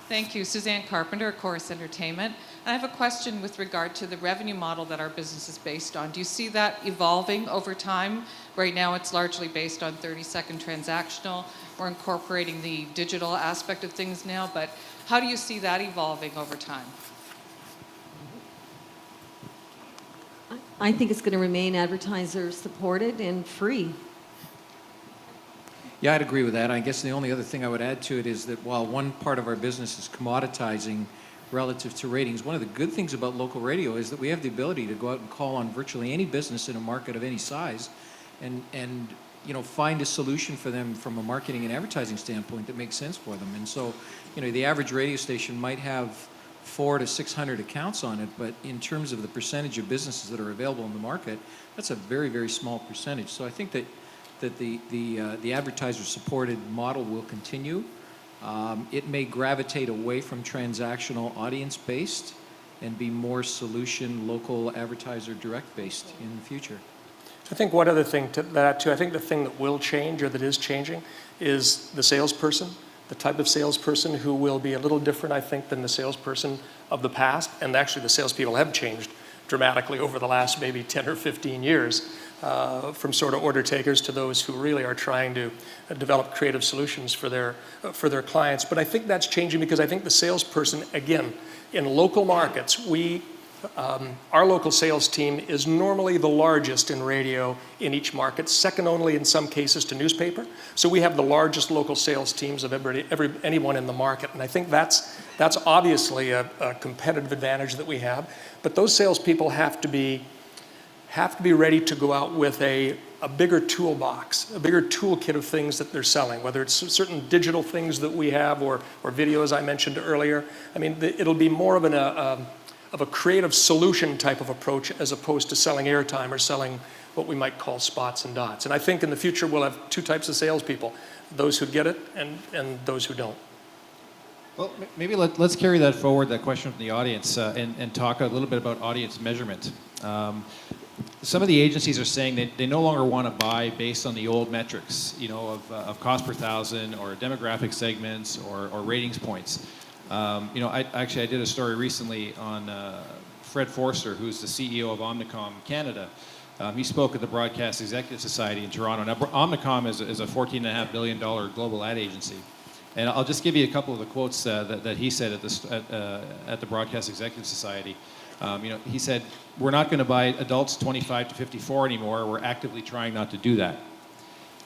Thank you. Suzanne Carpenter, Corus Entertainment. And I have a question with regard to the revenue model that our business is based on. Do you see that evolving over time? Right now it's largely based on 30-second transactional. We're incorporating the digital aspect of things now, but how do you see that evolving over time? I think it's going to remain advertiser supported and free. Yeah, I'd agree with that. I guess the only other thing I would add to it is that while one part of our business is commoditizing relative to ratings, one of the good things about local radio is that we have the ability to go out and call on virtually any business in a market of any size and find a solution for them from a marketing and advertising standpoint that makes sense for them. And so, the average radio station might have 400 to 600 accounts on it, but in terms of the percentage of businesses that are available in the market, that's a very, very small percentage. So I think that that the advertiser-supported model will continue. It may gravitate away from transactional audience-based and be more solution, local advertiser direct-based in the future. I think one other thing to that too, I think the thing that will change or that is changing is the salesperson, the type of salesperson who will be a little different, I think, than the salesperson of the past. And actually the salespeople have changed dramatically over the last maybe 10 or 15 years, from sort of order takers to those who really are trying to develop creative solutions for their clients. But I think that's changing because I think the salesperson, again, in local markets, our local sales team is normally the largest in radio in each market, second only in some cases to newspaper. So we have the largest local sales teams of anyone in the market. And I think that's obviously a competitive advantage that we have. But those salespeople have to be ready to go out with a bigger toolbox, a bigger toolkit of things that they're selling, whether it's certain digital things that we have or video, as I mentioned earlier. I mean, it'll be more of a creative solution type of approach as opposed to selling airtime or selling what we might call spots and dots. And I think in the future we'll have two types of salespeople, those who get it and those who don't. Well, maybe let's carry that forward, that question from the audience, and talk a little bit about audience measurement. Some of the agencies are saying that they no longer want to buy based on the old metrics, of cost per thousand or demographic segments or ratings points. I did a story recently on Fred Forster, who's the CEO of Omnicom Canada. He spoke at the Broadcasting Executive Society in Toronto. Now, Omnicom is a $14.5 billion global ad agency. And I'll just give you a couple of the quotes that he said at the Broadcasting Executive Society. He said, "We're not going to buy adults 25 to 54 anymore. We're actively trying not to do that."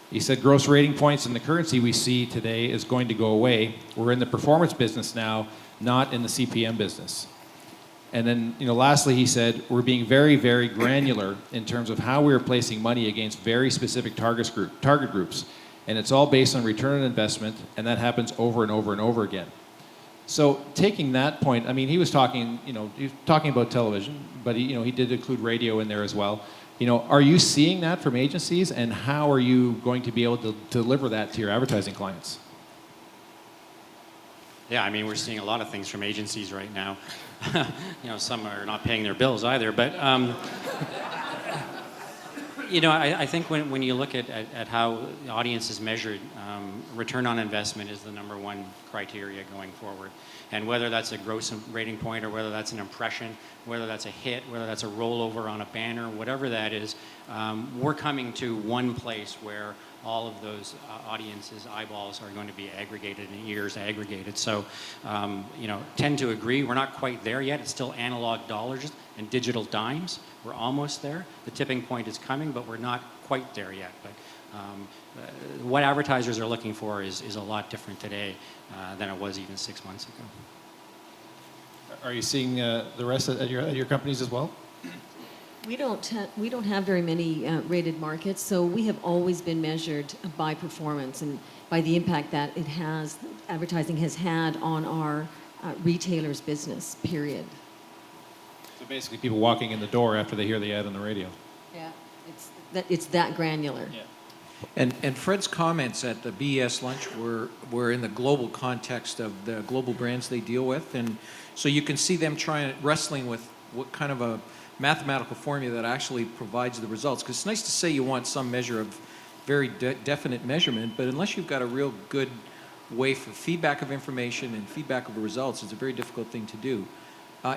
He said, "Gross rating points and the currency we see today is going to go away. We're in the performance business now, not in the CPM business." And then, lastly, he said, "We're being very, very granular in terms of how we're placing money against very specific target groups. And it's all based on return on investment, and that happens over and over and over again." So taking that point, I mean, he was talking about television, but he did include radio in there as well. Are you seeing that from agencies, and how are you going to be able to deliver that to your advertising clients? Yeah, I mean, we're seeing a lot of things from agencies right now. Some are not paying their bills either, but I think when you look at how the audience is measured, return on investment is the number one criteria going forward. And whether that's a gross rating point or whether that's an impression, whether that's a hit, whether that's a rollover on a banner, whatever that is, we're coming to one place where all of those audiences' eyeballs are going to be aggregated and ears aggregated. So, tend to agree. We're not quite there yet. It's still analog dollars and digital dimes. We're almost there. The tipping point is coming, but we're not quite there yet. But what advertisers are looking for is a lot different today than it was even 6 months ago. Are you seeing the rest at your companies as well? We don't have very many rated markets, so we have always been measured by performance and by the impact that advertising has had on our retailers' business, period. So basically people walking in the door after they hear the ad on the radio. Yeah, it's that granular. Yeah. And Fred's comments at the BES lunch were in the global context of the global brands they deal with, and so you can see them wrestling with what kind of a mathematical formula that actually provides the results. Because it's nice to say you want some measure of very definite measurement, but unless you've got a real good way for feedback of information and feedback of the results, it's a very difficult thing to do.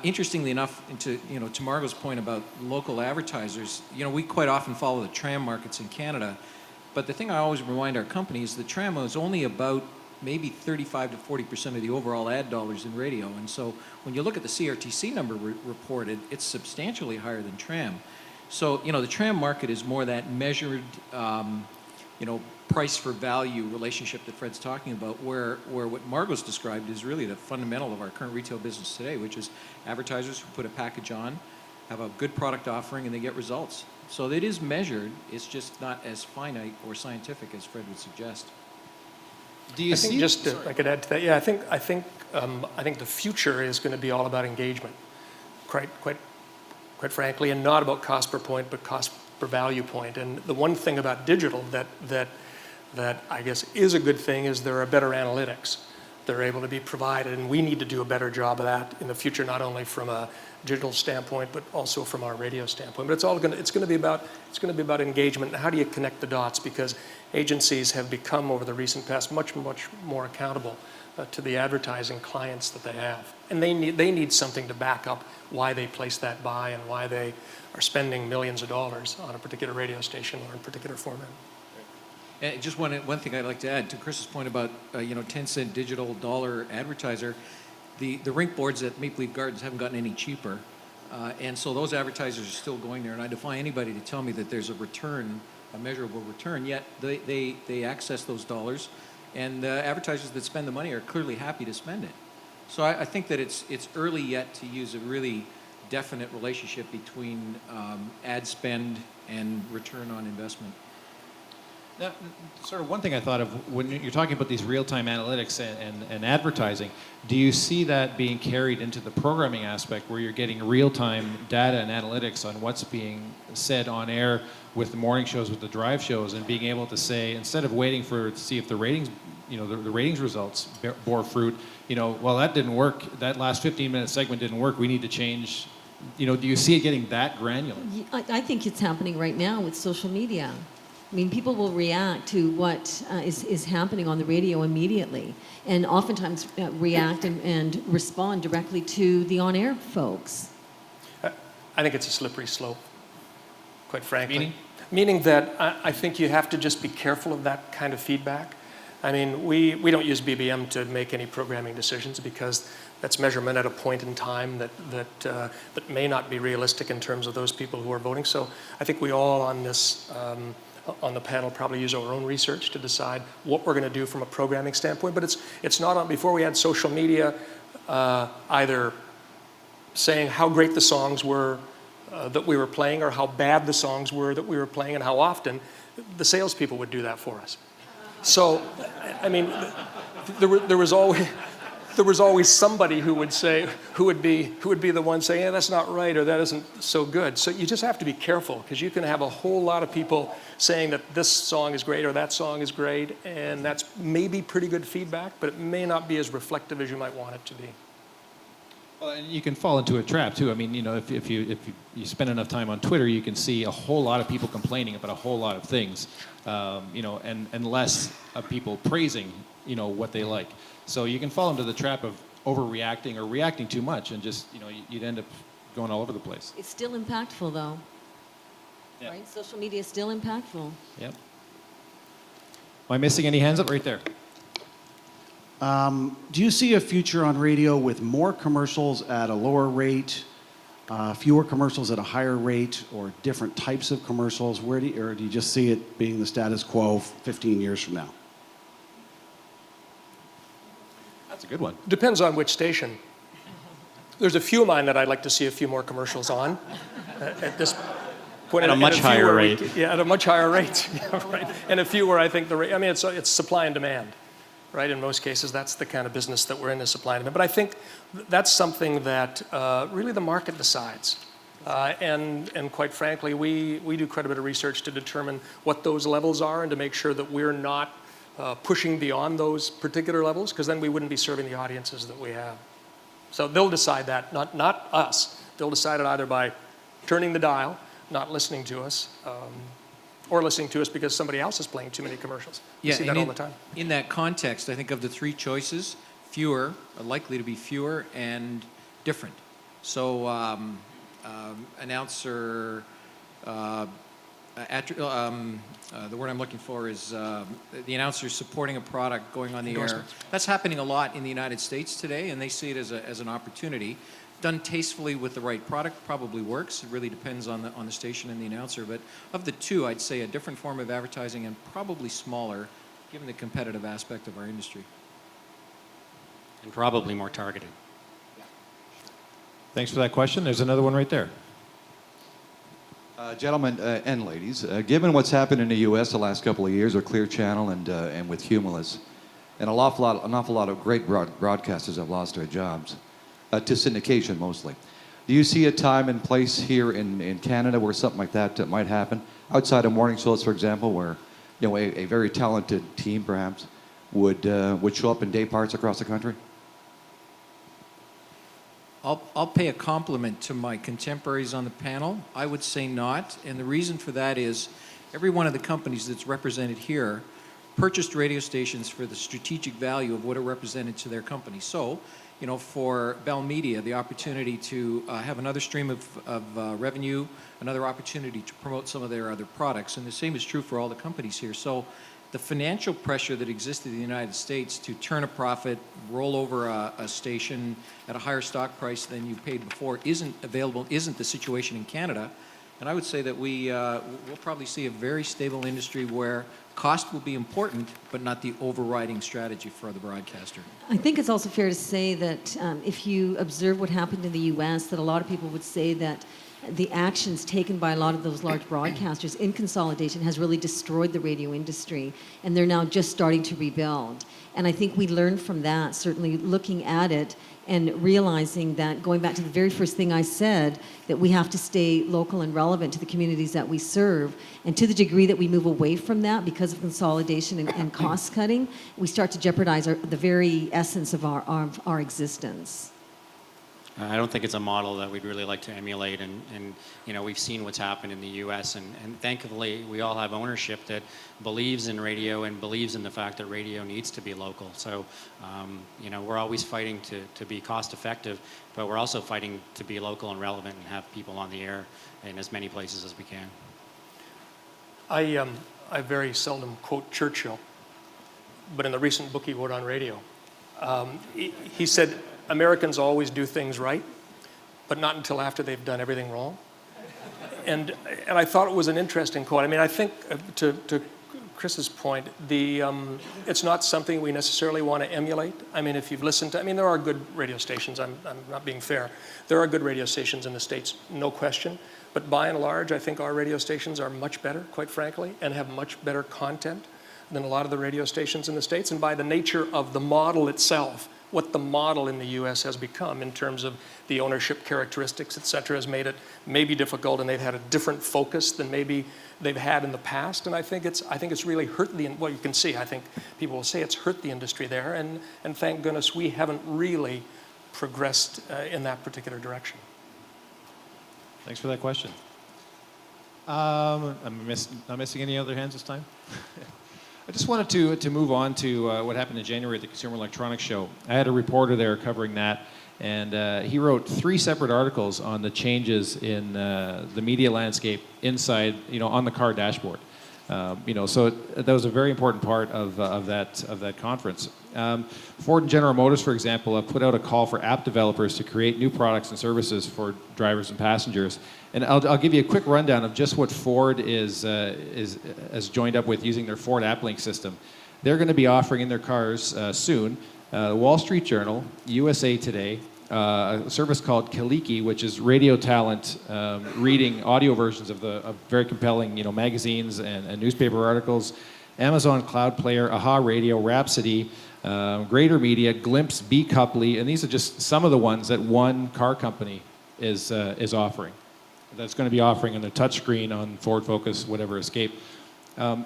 Interestingly enough, to Margot's point about local advertisers, we quite often follow the tram markets in Canada, but the thing I always remind our company is the tram is only about maybe 35 to 40% of the overall ad dollars in radio. And so when you look at the CRTC number reported, it's substantially higher than tram. So, the tram market is more that measured, price for value relationship that Fred's talking about, where what Margot's described is really the fundamental of our current retail business today, which is advertisers who put a package on, have a good product offering, and they get results. So it is measured, it's just not as finite or scientific as Fred would suggest. I think I could add to that. Yeah, I think the future is going to be all about engagement, quite frankly, and not about cost per point, but cost per value point. And the one thing about digital that I guess is a good thing is there are better analytics. They're able to be provided, and we need to do a better job of that in the future, not only from a digital standpoint, but also from our radio standpoint. But it's going to be about engagement and how do you connect the dots, because agencies have become over the recent past much more accountable to the advertising clients that they have, and they need something to back up why they place that buy and why they are spending millions of dollars on a particular radio station or a particular format. And just one thing I'd like to add to Chris's point about 10-cent digital dollar advertiser. The rink boards at Maple Leaf Gardens haven't gotten any cheaper, and so those advertisers are still going there. And I defy anybody to tell me that there's a return, a measurable return. Yet they access those dollars, and the advertisers that spend the money are clearly happy to spend it. So I think that it's early yet to use a really definite relationship between ad spend and return on investment. Now, sort of one thing I thought of when you're talking about these real-time analytics and advertising, do you see that being carried into the programming aspect where you're getting real-time data and analytics on what's being said on air with the morning shows, with the drive shows, and being able to say, instead of waiting to see if the ratings, the ratings results bore fruit, well, that didn't work, that last 15-minute segment didn't work, we need to change, do you see it getting that granular? I think it's happening right now with social media. I mean, people will react to what is happening on the radio immediately, and oftentimes react and respond directly to the on-air folks. I think it's a slippery slope, quite frankly. Meaning that I think you have to just be careful of that kind of feedback. I mean, we don't use BBM to make any programming decisions because that's measurement at a point in time that may not be realistic in terms of those people who are voting. So I think we all on this on the panel probably use our own research to decide what we're going to do from a programming standpoint. But it's not on, before we had social media either saying how great the songs were that we were playing or how bad the songs were that we were playing and how often, the salespeople would do that for us. So, I mean, there was always somebody who would say, who would be the one saying, yeah, that's not right, or that isn't so good. So you just have to be careful, because you can have a whole lot of people saying that this song is great or that song is great, and that's maybe pretty good feedback, but it may not be as reflective as you might want it to be. Well, and you can fall into a trap too. I mean, if you spend enough time on Twitter, you can see a whole lot of people complaining about a whole lot of things, and less of people praising, what they like. So you can fall into the trap of overreacting or reacting too much, and just, you'd end up going all over the place. It's still impactful, though. Yeah. Right? Social media is still impactful. Yep. Am I missing any hands up? Right there. Do you see a future on radio with more commercials at a lower rate, fewer commercials at a higher rate, or different types of commercials? Or do you just see it being the status quo 15 years from now? That's a good one. Depends on which station. There's a few of mine that I'd like to see a few more commercials on at this point. At a much higher rate. At a much higher rate. Yeah, right. And a few where I think it's supply and demand, right? In most cases, that's the kind of business that we're in, is supply and demand. But I think that's something that really the market decides. And quite frankly, we do quite a bit of research to determine what those levels are and to make sure that we're not pushing beyond those particular levels, because then we wouldn't be serving the audiences that we have. So they'll decide that, not us. They'll decide it either by turning the dial, not listening to us, or listening to us because somebody else is playing too many commercials. We see that all the time. In that context, I think of the three choices, fewer, are likely to be fewer, and different. So announcer, the word I'm looking for is the announcer supporting a product going on the air. That's happening a lot in the United States today, and they see it as an opportunity. Done tastefully with the right product probably works. It really depends on the station and the announcer. But of the two, I'd say a different form of advertising, and probably smaller, given the competitive aspect of our industry. And probably more targeted. Thanks for that question. There's another one right there. Gentlemen and ladies, given what's happened in the U.S. the last couple of years with Clear Channel and with Humulus, and an awful lot of great broadcasters have lost their jobs, to syndication mostly. Do you see a time and place here in Canada where something like that might happen? Outside of morning shows, for example, where a very talented team perhaps would show up in day parts across the country? I'll pay a compliment to my contemporaries on the panel. I would say not, and the reason for that is every one of the companies that's represented here purchased radio stations for the strategic value of what it represented to their company. So, for Bell Media, the opportunity to have another stream of revenue, another opportunity to promote some of their other products, and the same is true for all the companies here. So the financial pressure that existed in the United States to turn a profit, roll over a station at a higher stock price than you paid before isn't the situation in Canada. And I would say that we'll probably see a very stable industry where cost will be important, but not the overriding strategy for the broadcaster. I think it's also fair to say that if you observe what happened in the U.S., that a lot of people would say that the actions taken by a lot of those large broadcasters in consolidation has really destroyed the radio industry, and they're now just starting to rebuild. And I think we learned from that, certainly looking at it and realizing that, going back to the very first thing I said, that we have to stay local and relevant to the communities that we serve. And to the degree that we move away from that because of consolidation and cost cutting, we start to jeopardize the very essence of our existence. I don't think it's a model that we'd really like to emulate, and we've seen what's happened in the U.S. and thankfully we all have ownership that believes in radio and believes in the fact that radio needs to be local. So we're always fighting to be cost effective, but we're also fighting to be local and relevant and have people on the air in as many places as we can. I very seldom quote Churchill, but in the recent book he wrote on radio, he said, Americans always do things right, but not until after they've done everything wrong. And I thought it was an interesting quote. I mean, I think to Chris's point, it's not something we necessarily want to emulate. I mean, if you've listened to, there are good radio stations. I'm not being fair. There are good radio stations in the States, no question. But by and large, I think our radio stations are much better, quite frankly, and have much better content than a lot of the radio stations in the States. And by the nature of the model itself, what the model in the U.S. has become in terms of the ownership characteristics, et cetera, has made it maybe difficult, and they've had a different focus than maybe they've had in the past. And I think it's really hurt well, you can see, I think people will say it's hurt the industry there, and thank goodness we haven't really progressed in that particular direction. Thanks for that question. I'm not missing any other hands this time? I just wanted to move on to what happened in January at the Consumer Electronics Show. I had a reporter there covering that, and he wrote 3 separate articles on the changes in the media landscape inside, on the car dashboard. So that was a very important part of that conference. Ford and General Motors, for example, have put out a call for app developers to create new products and services for drivers and passengers. And I'll give you a quick rundown of just what Ford has joined up with using their Ford AppLink system. They're going to be offering in their cars soon the Wall Street Journal, USA Today, a service called Kaliki, which is radio talent reading audio versions of very compelling magazines and newspaper articles, Amazon Cloud Player, Aha Radio, Rhapsody, Greater Media, Glimpse, B Couply, and these are just some of the ones that one car company is offering. That's going to be offering on the touchscreen on Ford Focus, whatever Escape. And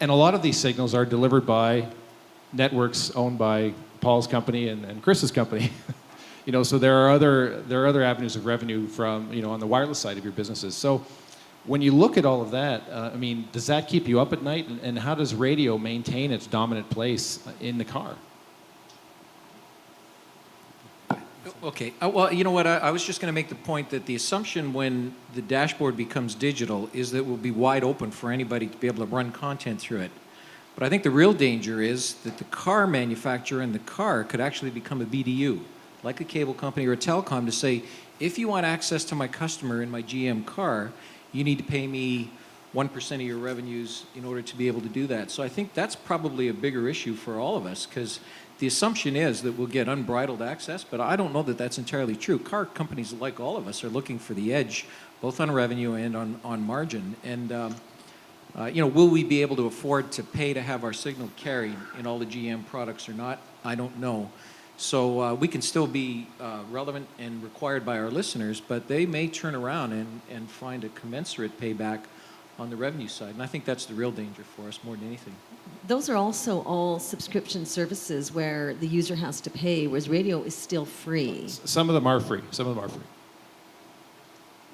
a lot of these signals are delivered by networks owned by Paul's company and Chris's company. So there are other avenues of revenue from on the wireless side of your businesses. So when you look at all of that, does that keep you up at night? And how does radio maintain its dominant place in the car? Okay. Well, you know what? I was just going to make the point that the assumption when the dashboard becomes digital is that it will be wide open for anybody to be able to run content through it. But I think the real danger is that the car manufacturer in the car could actually become a BDU, like a cable company or a telecom, to say, if you want access to my customer in my GM car, you need to pay me 1% of your revenues in order to be able to do that. So I think that's probably a bigger issue for all of us, because the assumption is that we'll get unbridled access, but I don't know that that's entirely true. Car companies, like all of us, are looking for the edge, both on revenue and on margin. And will we be able to afford to pay to have our signal carried in all the GM products or not? I don't know. So we can still be relevant and required by our listeners, but they may turn around and find a commensurate payback on the revenue side. And I think that's the real danger for us more than anything. Those are also all subscription services where the user has to pay, whereas radio is still free. Some of them are free. Some of them are free.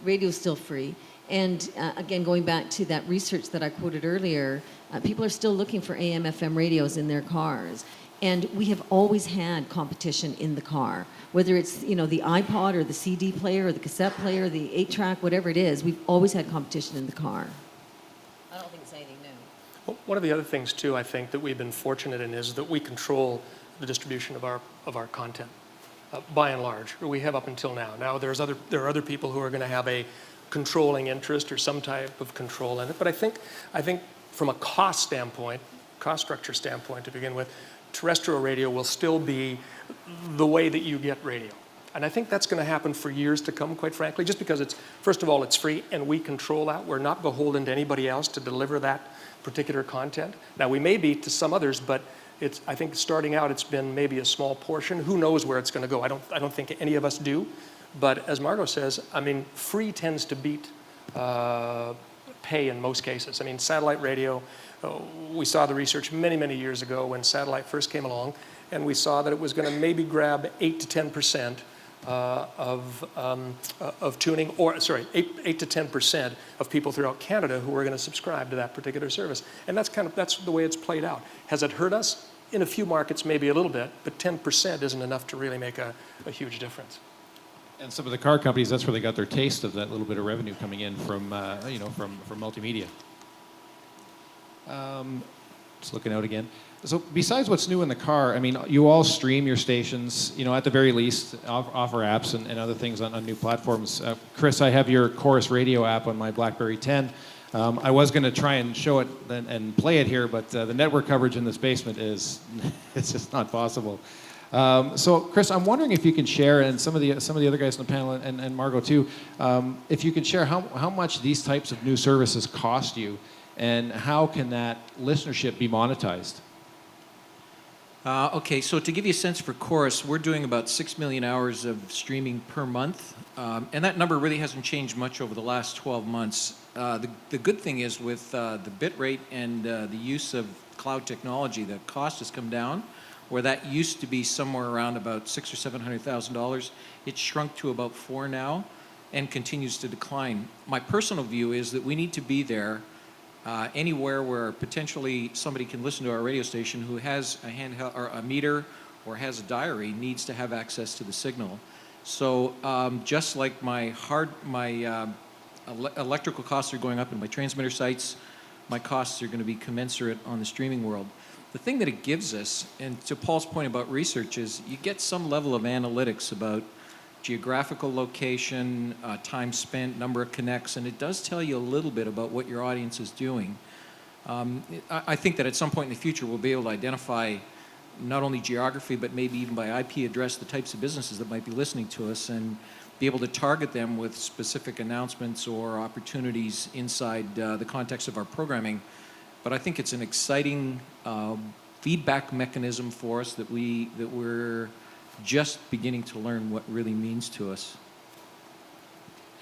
Radio is still free. And again, going back to that research that I quoted earlier, people are still looking for AM, FM radios in their cars. And we have always had competition in the car, whether it's the iPod or the CD player or the cassette player, the 8-track, whatever it is. We've always had competition in the car. I don't think it's anything new. Well, one of the other things too, I think that we've been fortunate in is that we control the distribution of our content, by and large. We have up until now. Now there are other people who are going to have a controlling interest or some type of control in it. But I think from a cost structure standpoint to begin with, terrestrial radio will still be the way that you get radio. And I think that's going to happen for years to come, quite frankly, just because first of all, it's free and we control that. We're not beholden to anybody else to deliver that particular content. Now, we may be to some others, but I think starting out, it's been maybe a small portion. Who knows where it's going to go? I don't think any of us do. But as Margot says, I mean, free tends to beat pay in most cases. I mean, satellite radio, we saw the research many, many years ago when satellite first came along, and we saw that it was going to maybe grab 8 to 10% of tuning, 8 to 10% of people throughout Canada who were going to subscribe to that particular service. And that's the way it's played out. Has it hurt us? In a few markets, maybe a little bit, but 10% isn't enough to really make a huge difference. And some of the car companies, that's where they got their taste of that little bit of revenue coming in from multimedia. Just looking out again. So besides what's new in the car, I mean, you all stream your stations, at the very least, offer apps and other things on new platforms. Chris, I have your Corus radio app on my BlackBerry 10. I was going to try and show it and play it here, but the network coverage in this basement it's just not possible. So, Chris, I'm wondering if you can share, and some of the other guys on the panel, and Margot too, if you can share how much these types of new services cost you, and how can that listenership be monetized? Okay, so to give you a sense for Corus, we're doing about 6 million hours of streaming per month, and that number really hasn't changed much over the last 12 months. The good thing is with the bit rate and the use of cloud technology, the cost has come down. Where that used to be somewhere around about $600,000 or $700,000, it's shrunk to about $4 now, and continues to decline. My personal view is that we need to be there anywhere where potentially somebody can listen to our radio station who has a handheld or a meter or has a diary needs to have access to the signal. So just like my electrical costs are going up in my transmitter sites, my costs are going to be commensurate on the streaming world. The thing that it gives us, and to Paul's point about research, is you get some level of analytics about geographical location, time spent, number of connects, and it does tell you a little bit about what your audience is doing. I think that at some point in the future we'll be able to identify not only geography, but maybe even by IP address, the types of businesses that might be listening to us, and be able to target them with specific announcements or opportunities inside the context of our programming. But I think it's an exciting feedback mechanism for us that we're just beginning to learn what really means to us.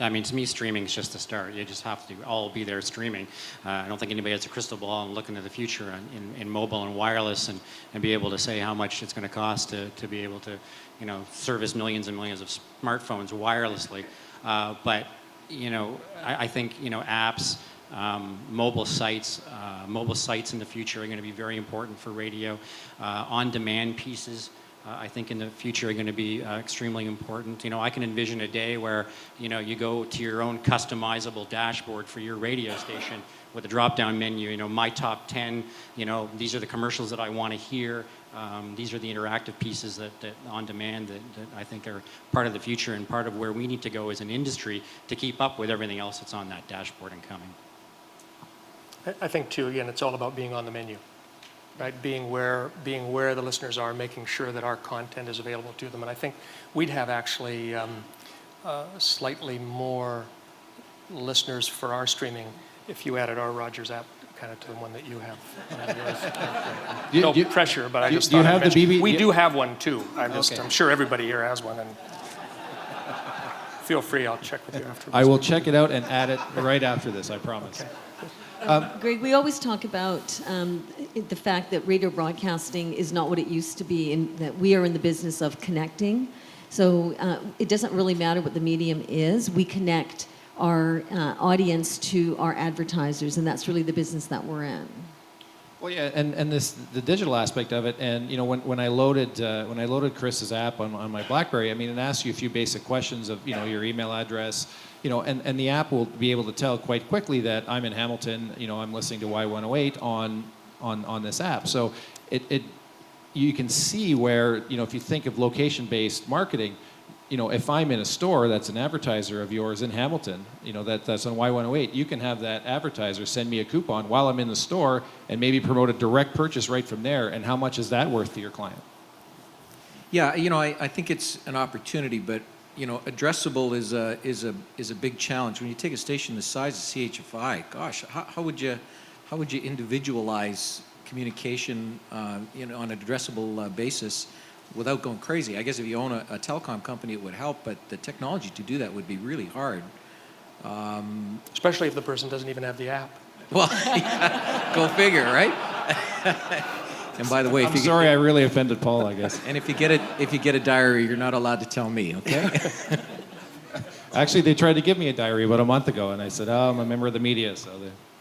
I mean, to me, streaming is just a start. You just have to all be there streaming. I don't think anybody has a crystal ball and look into the future in mobile and wireless and be able to say how much it's going to cost to be able to, service millions and millions of smartphones wirelessly. But, I think, apps, mobile sites in the future are going to be very important for radio. On-demand pieces, I think in the future are going to be extremely important. I can envision a day where, you go to your own customizable dashboard for your radio station with a drop-down menu, my top 10, these are the commercials that I want to hear. These are the interactive pieces that on demand that I think are part of the future and part of where we need to go as an industry to keep up with everything else that's on that dashboard and coming. I think too, again, it's all about being on the menu, right? Being where the listeners are, making sure that our content is available to them. And I think we'd have actually slightly more listeners for our streaming if you added our Rogers app kind of to the one that you have. Yours. Do you- No do you- pressure, but I do you- just do you thought I'd have the mention- BB We do have one too. Okay. I'm sure everybody here has one, and feel free. I'll check with you afterwards. I will check it out and add it right after this, I promise. Greg, we always talk about the fact that radio broadcasting is not what it used to be, and that we are in the business of connecting. So it doesn't really matter what the medium is. We connect our audience to our advertisers, and that's really the business that we're in. Well, yeah, and the digital aspect of it, and you know, when I loaded Chris's app on my BlackBerry, I mean, it asks you a few basic questions of, you know, your email address, you know, and the app will be able to tell quite quickly that I'm in Hamilton, you know, I'm listening to Y108 on this app. So you can see where, you know, if you think of location-based marketing, you know, if I'm in a store that's an advertiser of yours in Hamilton, you know, that's on Y108, you can have that advertiser send me a coupon while I'm in the store and maybe promote a direct purchase right from there. And how much is that worth to your client? Yeah, you know, I think it's an opportunity, but you know, addressable is a big challenge. When you take a station the size of CHFI, gosh, how would you individualize communication, you know, on an addressable basis without going crazy? I guess if you own a telecom company, it would help, but the technology to do that would be really hard. Especially if the person doesn't even have the app. Well, go figure, right? And by the way, I'm sorry, I really offended Paul, I guess. And if you get a diary, you're not allowed to tell me, okay? Actually, they tried to give me a diary about a month ago, and I said, oh, I'm a member of the media, so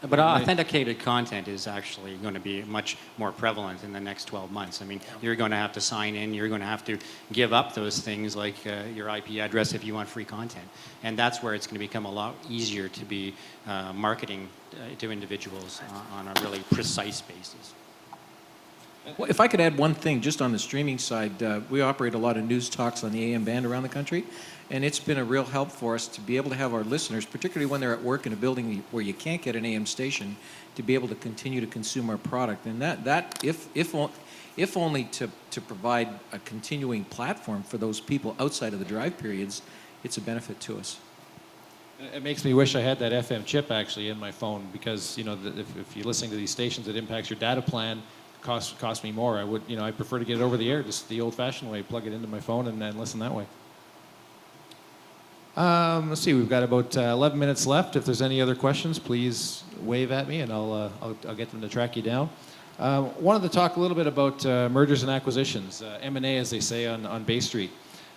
But authenticated content is actually going to be much more prevalent in the next 12 months. I mean, you're going to have to sign in, you're going to have to give up those things like your IP address if you want free content. And that's where it's going to become a lot easier to be marketing to individuals on a really precise basis. Well, if I could add one thing just on the streaming side, we operate a lot of news talks on the AM band around the country, and it's been a real help for us to be able to have our listeners, particularly when they're at work in a building where you can't get an AM station, to be able to continue to consume our product. And that if only to provide a continuing platform for those people outside of the drive periods, it's a benefit to us. It makes me wish I had that FM chip actually in my phone, because, you know, if you're listening to these stations, it impacts your data plan. Cost me more. I prefer to get it over the air, just the old-fashioned way, plug it into my phone and then listen that way. Let's see, we've got about 11 minutes left. If there's any other questions, please wave at me and I'll get them to track you down. Wanted to talk a little bit about mergers and acquisitions, M&A as they say on Bay Street.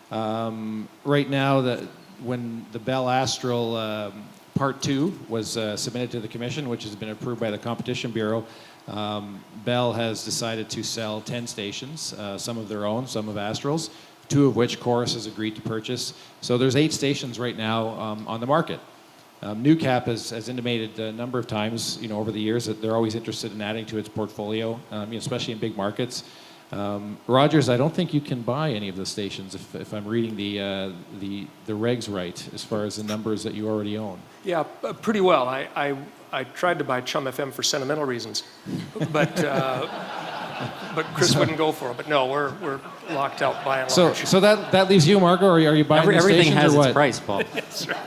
Right now, when the Bell Astral Part 2 was submitted to the Commission, which has been approved by the Competition Bureau, Bell has decided to sell 10 stations, some of their own, some of Astral's, 2 of which Corus has agreed to purchase. So there's 8 stations right now on the market. Newcap has intimated a number of times, you know, over the years that they're always interested in adding to its portfolio, you know, especially in big markets. Rogers, I don't think you can buy any of the stations if I'm reading the regs right, as far as the numbers that you already own. Yeah, pretty well. I tried to buy Chum FM for sentimental reasons, but Chris wouldn't go for it. But no, we're locked out by and large. So that leaves you, Margot, or are you buying the Everything stations has or what? its price, Paul. That's right.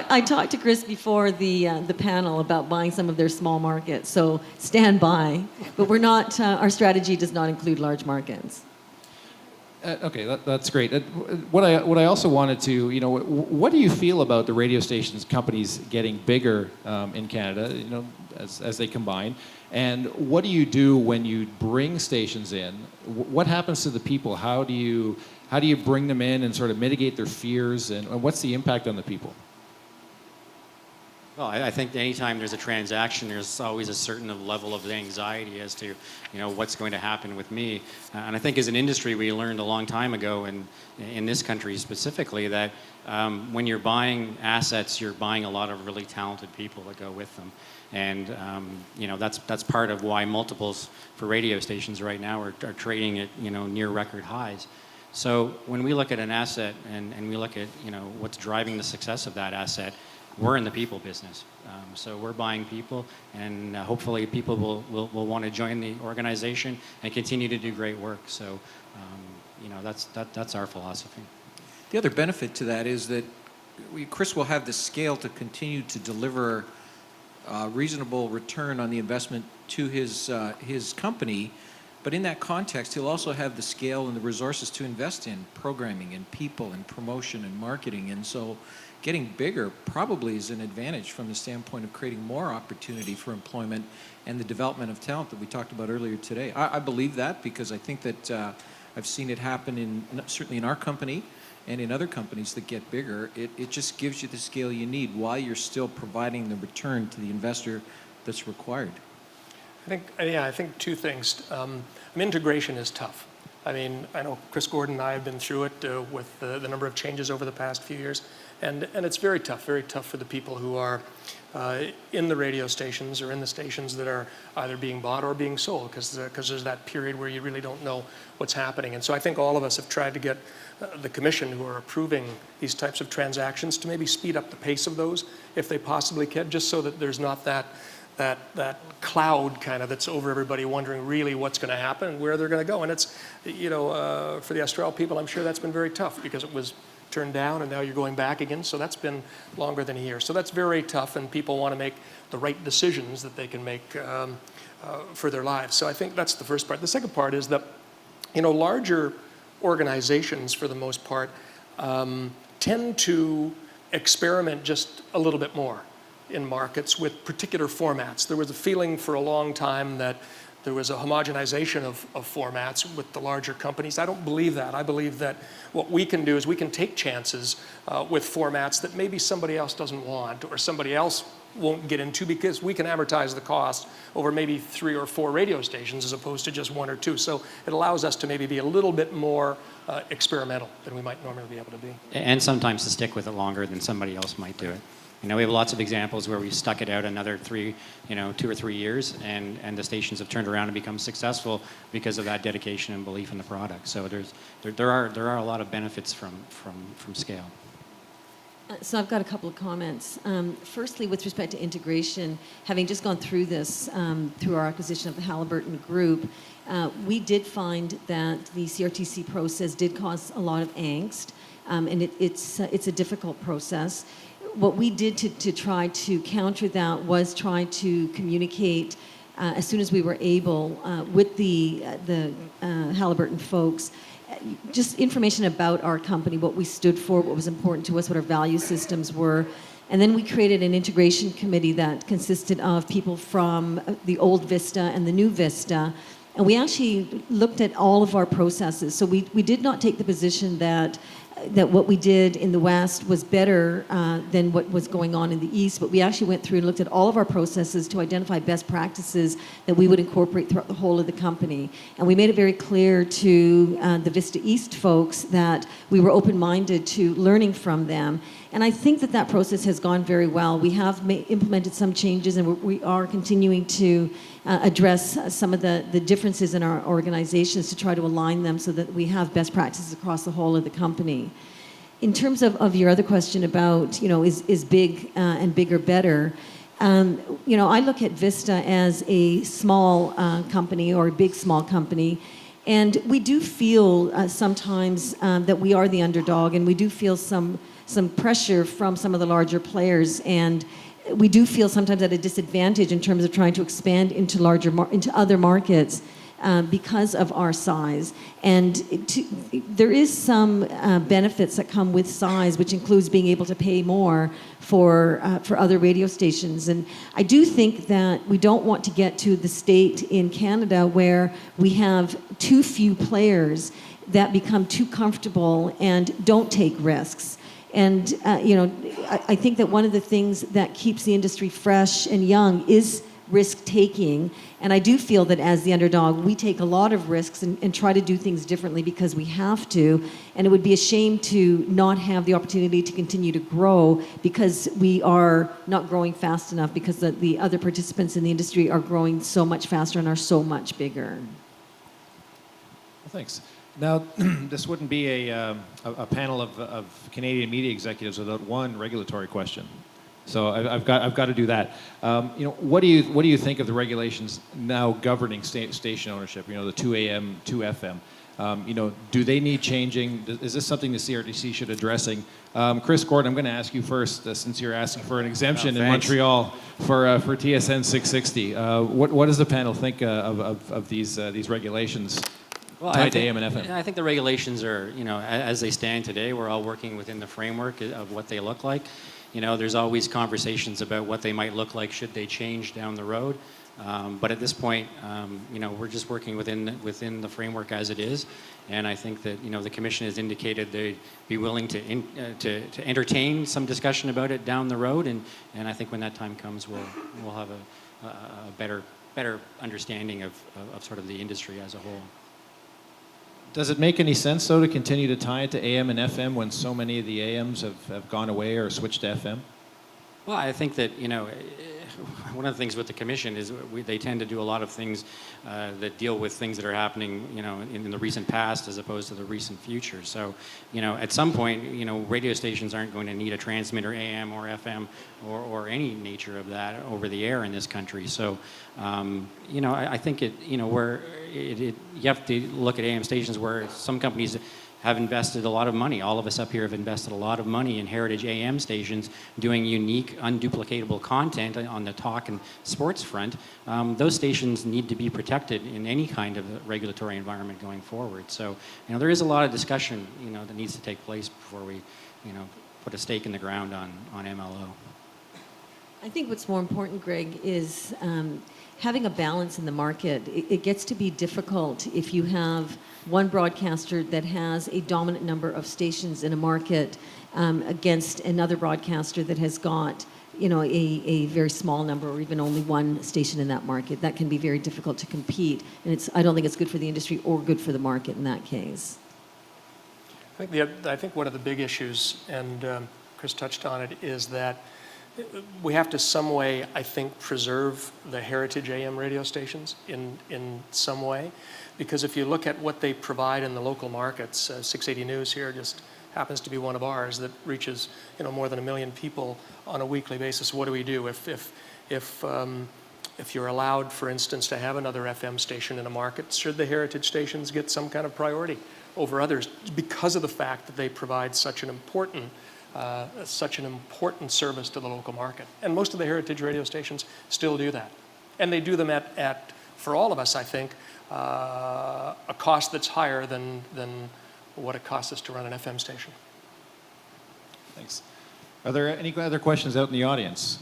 I talked to Chris before the panel about buying some of their small markets, so stand by. But we're not. Our strategy does not include large markets. Okay, that's great. What I also wanted to, you know, what do you feel about the radio stations companies getting bigger in Canada, you know, as they combine? And what do you do when you bring stations in? What happens to the people? How do you bring them in and sort of mitigate their fears? And what's the impact on the people? Well, I think anytime there's a transaction, there's always a certain level of anxiety as to, you know, what's going to happen with me. And I think as an industry, we learned a long time ago, and in this country specifically, that when you're buying assets, you're buying a lot of really talented people that go with them. And, you know, that's part of why multiples for radio stations right now are trading at, you know, near record highs. So when we look at an asset and we look at, you know, what's driving the success of that asset, we're in the people business. So we're buying people, and hopefully people will want to join the organization and continue to do great work. So, you know, that's our philosophy. The other benefit to that is that Chris will have the scale to continue to deliver reasonable return on the investment to his company. But in that context, he'll also have the scale and the resources to invest in programming and people and promotion and marketing. And so getting bigger probably is an advantage from the standpoint of creating more opportunity for employment and the development of talent that we talked about earlier today. I believe that because I think that I've seen it happen certainly in our company and in other companies that get bigger. It just gives you the scale you need while you're still providing the return to the investor that's required. I think two things. Integration is tough. I mean, I know Chris Gordon and I have been through it with the number of changes over the past few years, and it's very tough for the people who are in the radio stations or in the stations that are either being bought or being sold, because there's that period where you really don't know what's happening. And so I think all of us have tried to get the commission who are approving these types of transactions to maybe speed up the pace of those if they possibly can, just so that there's not that cloud kind of that's over everybody wondering really what's going to happen and where they're going to go. And it's, for the Astral people, I'm sure that's been very tough because it was turned down and now you're going back again. So that's been longer than a year. So that's very tough, and people want to make the right decisions that they can make for their lives. So I think that's the first part. The second part is that, larger organizations, for the most part, tend to experiment just a little bit more in markets with particular formats. There was a feeling for a long time that there was a homogenization of formats with the larger companies. I don't believe that. I believe that what we can do is we can take chances with formats that maybe somebody else doesn't want or somebody else won't get into, because we can amortize the cost over maybe 3 or 4 radio stations as opposed to just 1 or 2. So it allows us to maybe be a little bit more experimental than we might normally be able to be. And sometimes to stick with it longer than somebody else might do it. We have lots of examples where we stuck it out another 2 or 3 years, and the stations have turned around and become successful because of that dedication and belief in the product. So there are a lot of benefits from scale. So I've got a couple of comments. Firstly, with respect to integration, having just gone through this through our acquisition of the Halliburton Group, we did find that the CRTC process did cause a lot of angst, and it's a difficult process. What we did to try to counter that was try to communicate as soon as we were able with the Halliburton folks, just information about our company, what we stood for, what was important to us, what our value systems were. And then we created an integration committee that consisted of people from the old Vista and the new Vista. And we actually looked at all of our processes. So we did not take the position that what we did in the West was better than what was going on in the East, but we actually went through and looked at all of our processes to identify best practices that we would incorporate throughout the whole of the company. And we made it very clear to the Vista East folks that we were open-minded to learning from them. And I think that process has gone very well. We have implemented some changes, and we are continuing to address some of the differences in our organizations to try to align them so that we have best practices across the whole of the company. In terms of your other question about, is big and bigger better, I look at Vista as a small company or a big small company, and we do feel sometimes that we are the underdog, and we do feel some pressure from some of the larger players, and we do feel sometimes at a disadvantage in terms of trying to expand into into other markets because of our size. And there is some benefits that come with size, which includes being able to pay more for other radio stations. And I do think that we don't want to get to the state in Canada where we have too few players that become too comfortable and don't take risks. And, I think that one of the things that keeps the industry fresh and young is risk-taking. And I do feel that as the underdog, we take a lot of risks and try to do things differently because we have to. And it would be a shame to not have the opportunity to continue to grow because we are not growing fast enough, because the other participants in the industry are growing so much faster and are so much bigger. Well, thanks. Now, this wouldn't be a panel of Canadian media executives without one regulatory question. So I've got to do that. What do you think of the regulations now governing station ownership? The 2 AM, 2 FM. Do they need changing? Is this something the CRTC should addressing? Chris Courtenay, I'm going to ask you first, since you're asking for an exemption in Montreal for TSN 660. What does the panel think of these regulations tied to AM and FM? I think the regulations are, as they stand today, we're all working within the framework of what they look like. There's always conversations about what they might look like should they change down the road. But at this point, we're just working within the framework as it is, and I think that the Commission has indicated they'd be willing to entertain some discussion about it down the road, and I think when that time comes, we'll have a better understanding of sort of the industry as a whole. Does it make any sense, though, to continue to tie it to AM and FM when so many of the AMs have gone away or switched to FM? Well, I think that, one of the things with the Commission is they tend to do a lot of things that deal with things that are happening, in the recent past as opposed to the recent future. So, at some point, radio stations aren't going to need a transmitter AM or FM or any nature of that over the air in this country. So, I think you have to look at AM stations where some companies have invested a lot of money. All of us up here have invested a lot of money in heritage AM stations doing unique, unduplicatable content on the talk and sports front. Those stations need to be protected in any kind of regulatory environment going forward. So, there is a lot of discussion, that needs to take place before we, put a stake in the ground on MLO. I think what's more important, Greg, is having a balance in the market. It gets to be difficult if you have one broadcaster that has a dominant number of stations in a market against another broadcaster that has got, a very small number or even only one station in that market. That can be very difficult to compete, and I don't think it's good for the industry or good for the market in that case. I think one of the big issues, and Chris touched on it, is that we have to some way, I think, preserve the heritage AM radio stations in some way. Because if you look at what they provide in the local markets, 680 News here just happens to be one of ours that reaches more than 1 million people on a weekly basis. What do we do if you're allowed, for instance, to have another FM station in a market? Should the heritage stations get some kind of priority over others because of the fact that they provide such an important service to the local market? And most of the heritage radio stations still do that, and they do them at for all of us, I think, a cost that's higher than what it costs us to run an FM station. Thanks. Are there any other questions out in the audience?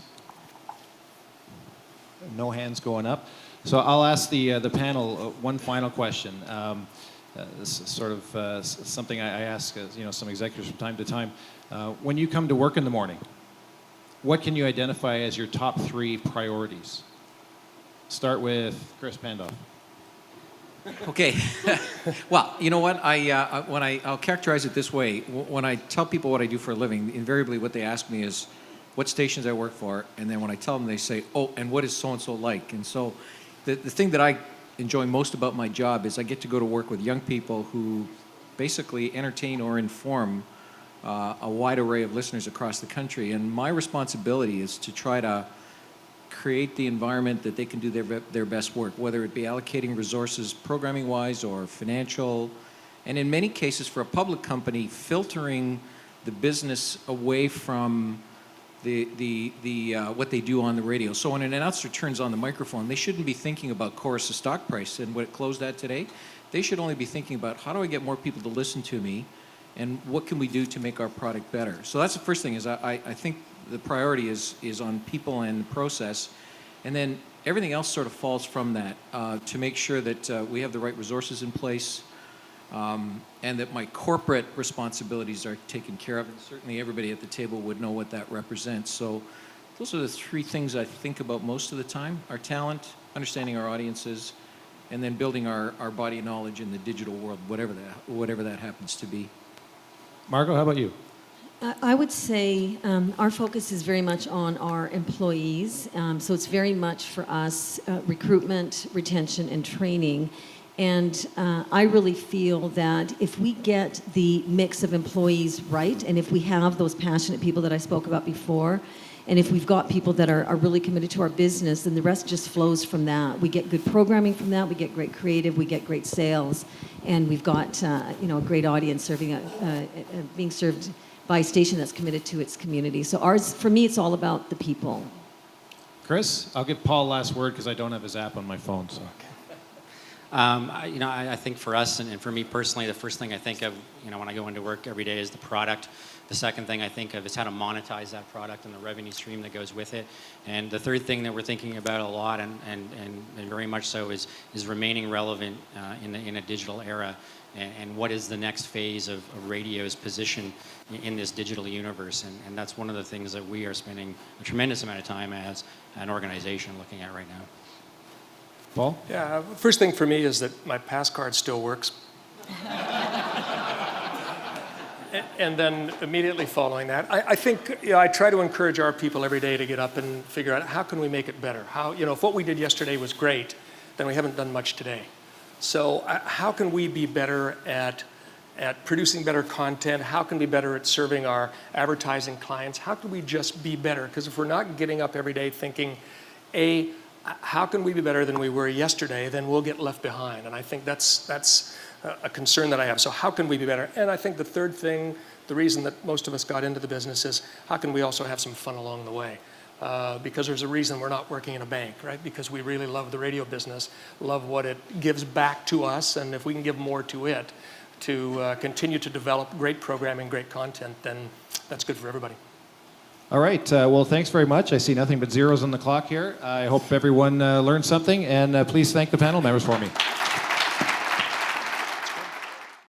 No hands going up. So I'll ask the panel one final question. This is sort of something I ask some executives from time to time. When you come to work in the morning, what can you identify as your top 3 priorities? Start with Chris Pandoff. Okay. Well, you know what? I'll characterize it this way. When I tell people what I do for a living, invariably what they ask me is what stations I work for, and then when I tell them, they say, "Oh, and what is so-and-so like?" And so the thing that I enjoy most about my job is I get to go to work with young people who basically entertain or inform a wide array of listeners across the country. And my responsibility is to try to create the environment that they can do their best work, whether it be allocating resources programming-wise or financial, and in many cases for a public company, filtering the business away from what they do on the radio. So when an announcer turns on the microphone, they shouldn't be thinking about Corus' stock price and what it closed at today. They should only be thinking about how do I get more people to listen to me, and what can we do to make our product better. So that's the first thing, is I think the priority is on people and the process, and then everything else sort of falls from that, to make sure that we have the right resources in place, and that my corporate responsibilities are taken care of, and certainly everybody at the table would know what that represents. So those are the 3 things I think about most of the time: our talent, understanding our audiences, and then building our body of knowledge in the digital world, whatever that happens to be. Margot, how about you? I would say our focus is very much on our employees. So it's very much for us recruitment, retention, and training. And I really feel that if we get the mix of employees right, and if we have those passionate people that I spoke about before, And if we've got people that are really committed to our business, then the rest just flows from that. We get good programming from that. We get great creative. We get great sales. And we've got, a great audience being served by a station that's committed to its community. So ours, for me, it's all about the people. Chris, I'll give Paul last word because I don't have his app on my phone. So. I think for us and for me personally, the first thing I think of, when I go into work every day is the product. The second thing I think of is how to monetize that product and the revenue stream that goes with it. And the third thing that we're thinking about a lot and very much so is remaining relevant in a digital era. And what is the next phase of radio's position in this digital universe? And that's one of the things that we are spending a tremendous amount of time as an organization looking at right now. Paul? Yeah, first thing for me is that my pass card still works. And then immediately following that, I think I try to encourage our people every day to get up and figure out how can we make it better? How, if what we did yesterday was great, then we haven't done much today. So how can we be better at producing better content? How can we be better at serving our advertising clients? How can we just be better? Because if we're not getting up every day thinking, how can we be better than we were yesterday, then we'll get left behind. And I think that's a concern that I have. So how can we be better? And I think the third thing, the reason that most of us got into the business is how can we also have some fun along the way? Because there's a reason we're not working in a bank, right? Because we really love the radio business, love what it gives back to us, and if we can give more to it to continue to develop great programming, great content, then that's good for everybody. All right. Well, thanks very much. I see nothing but zeros on the clock here. I hope everyone learned something, and please thank the panel members for me.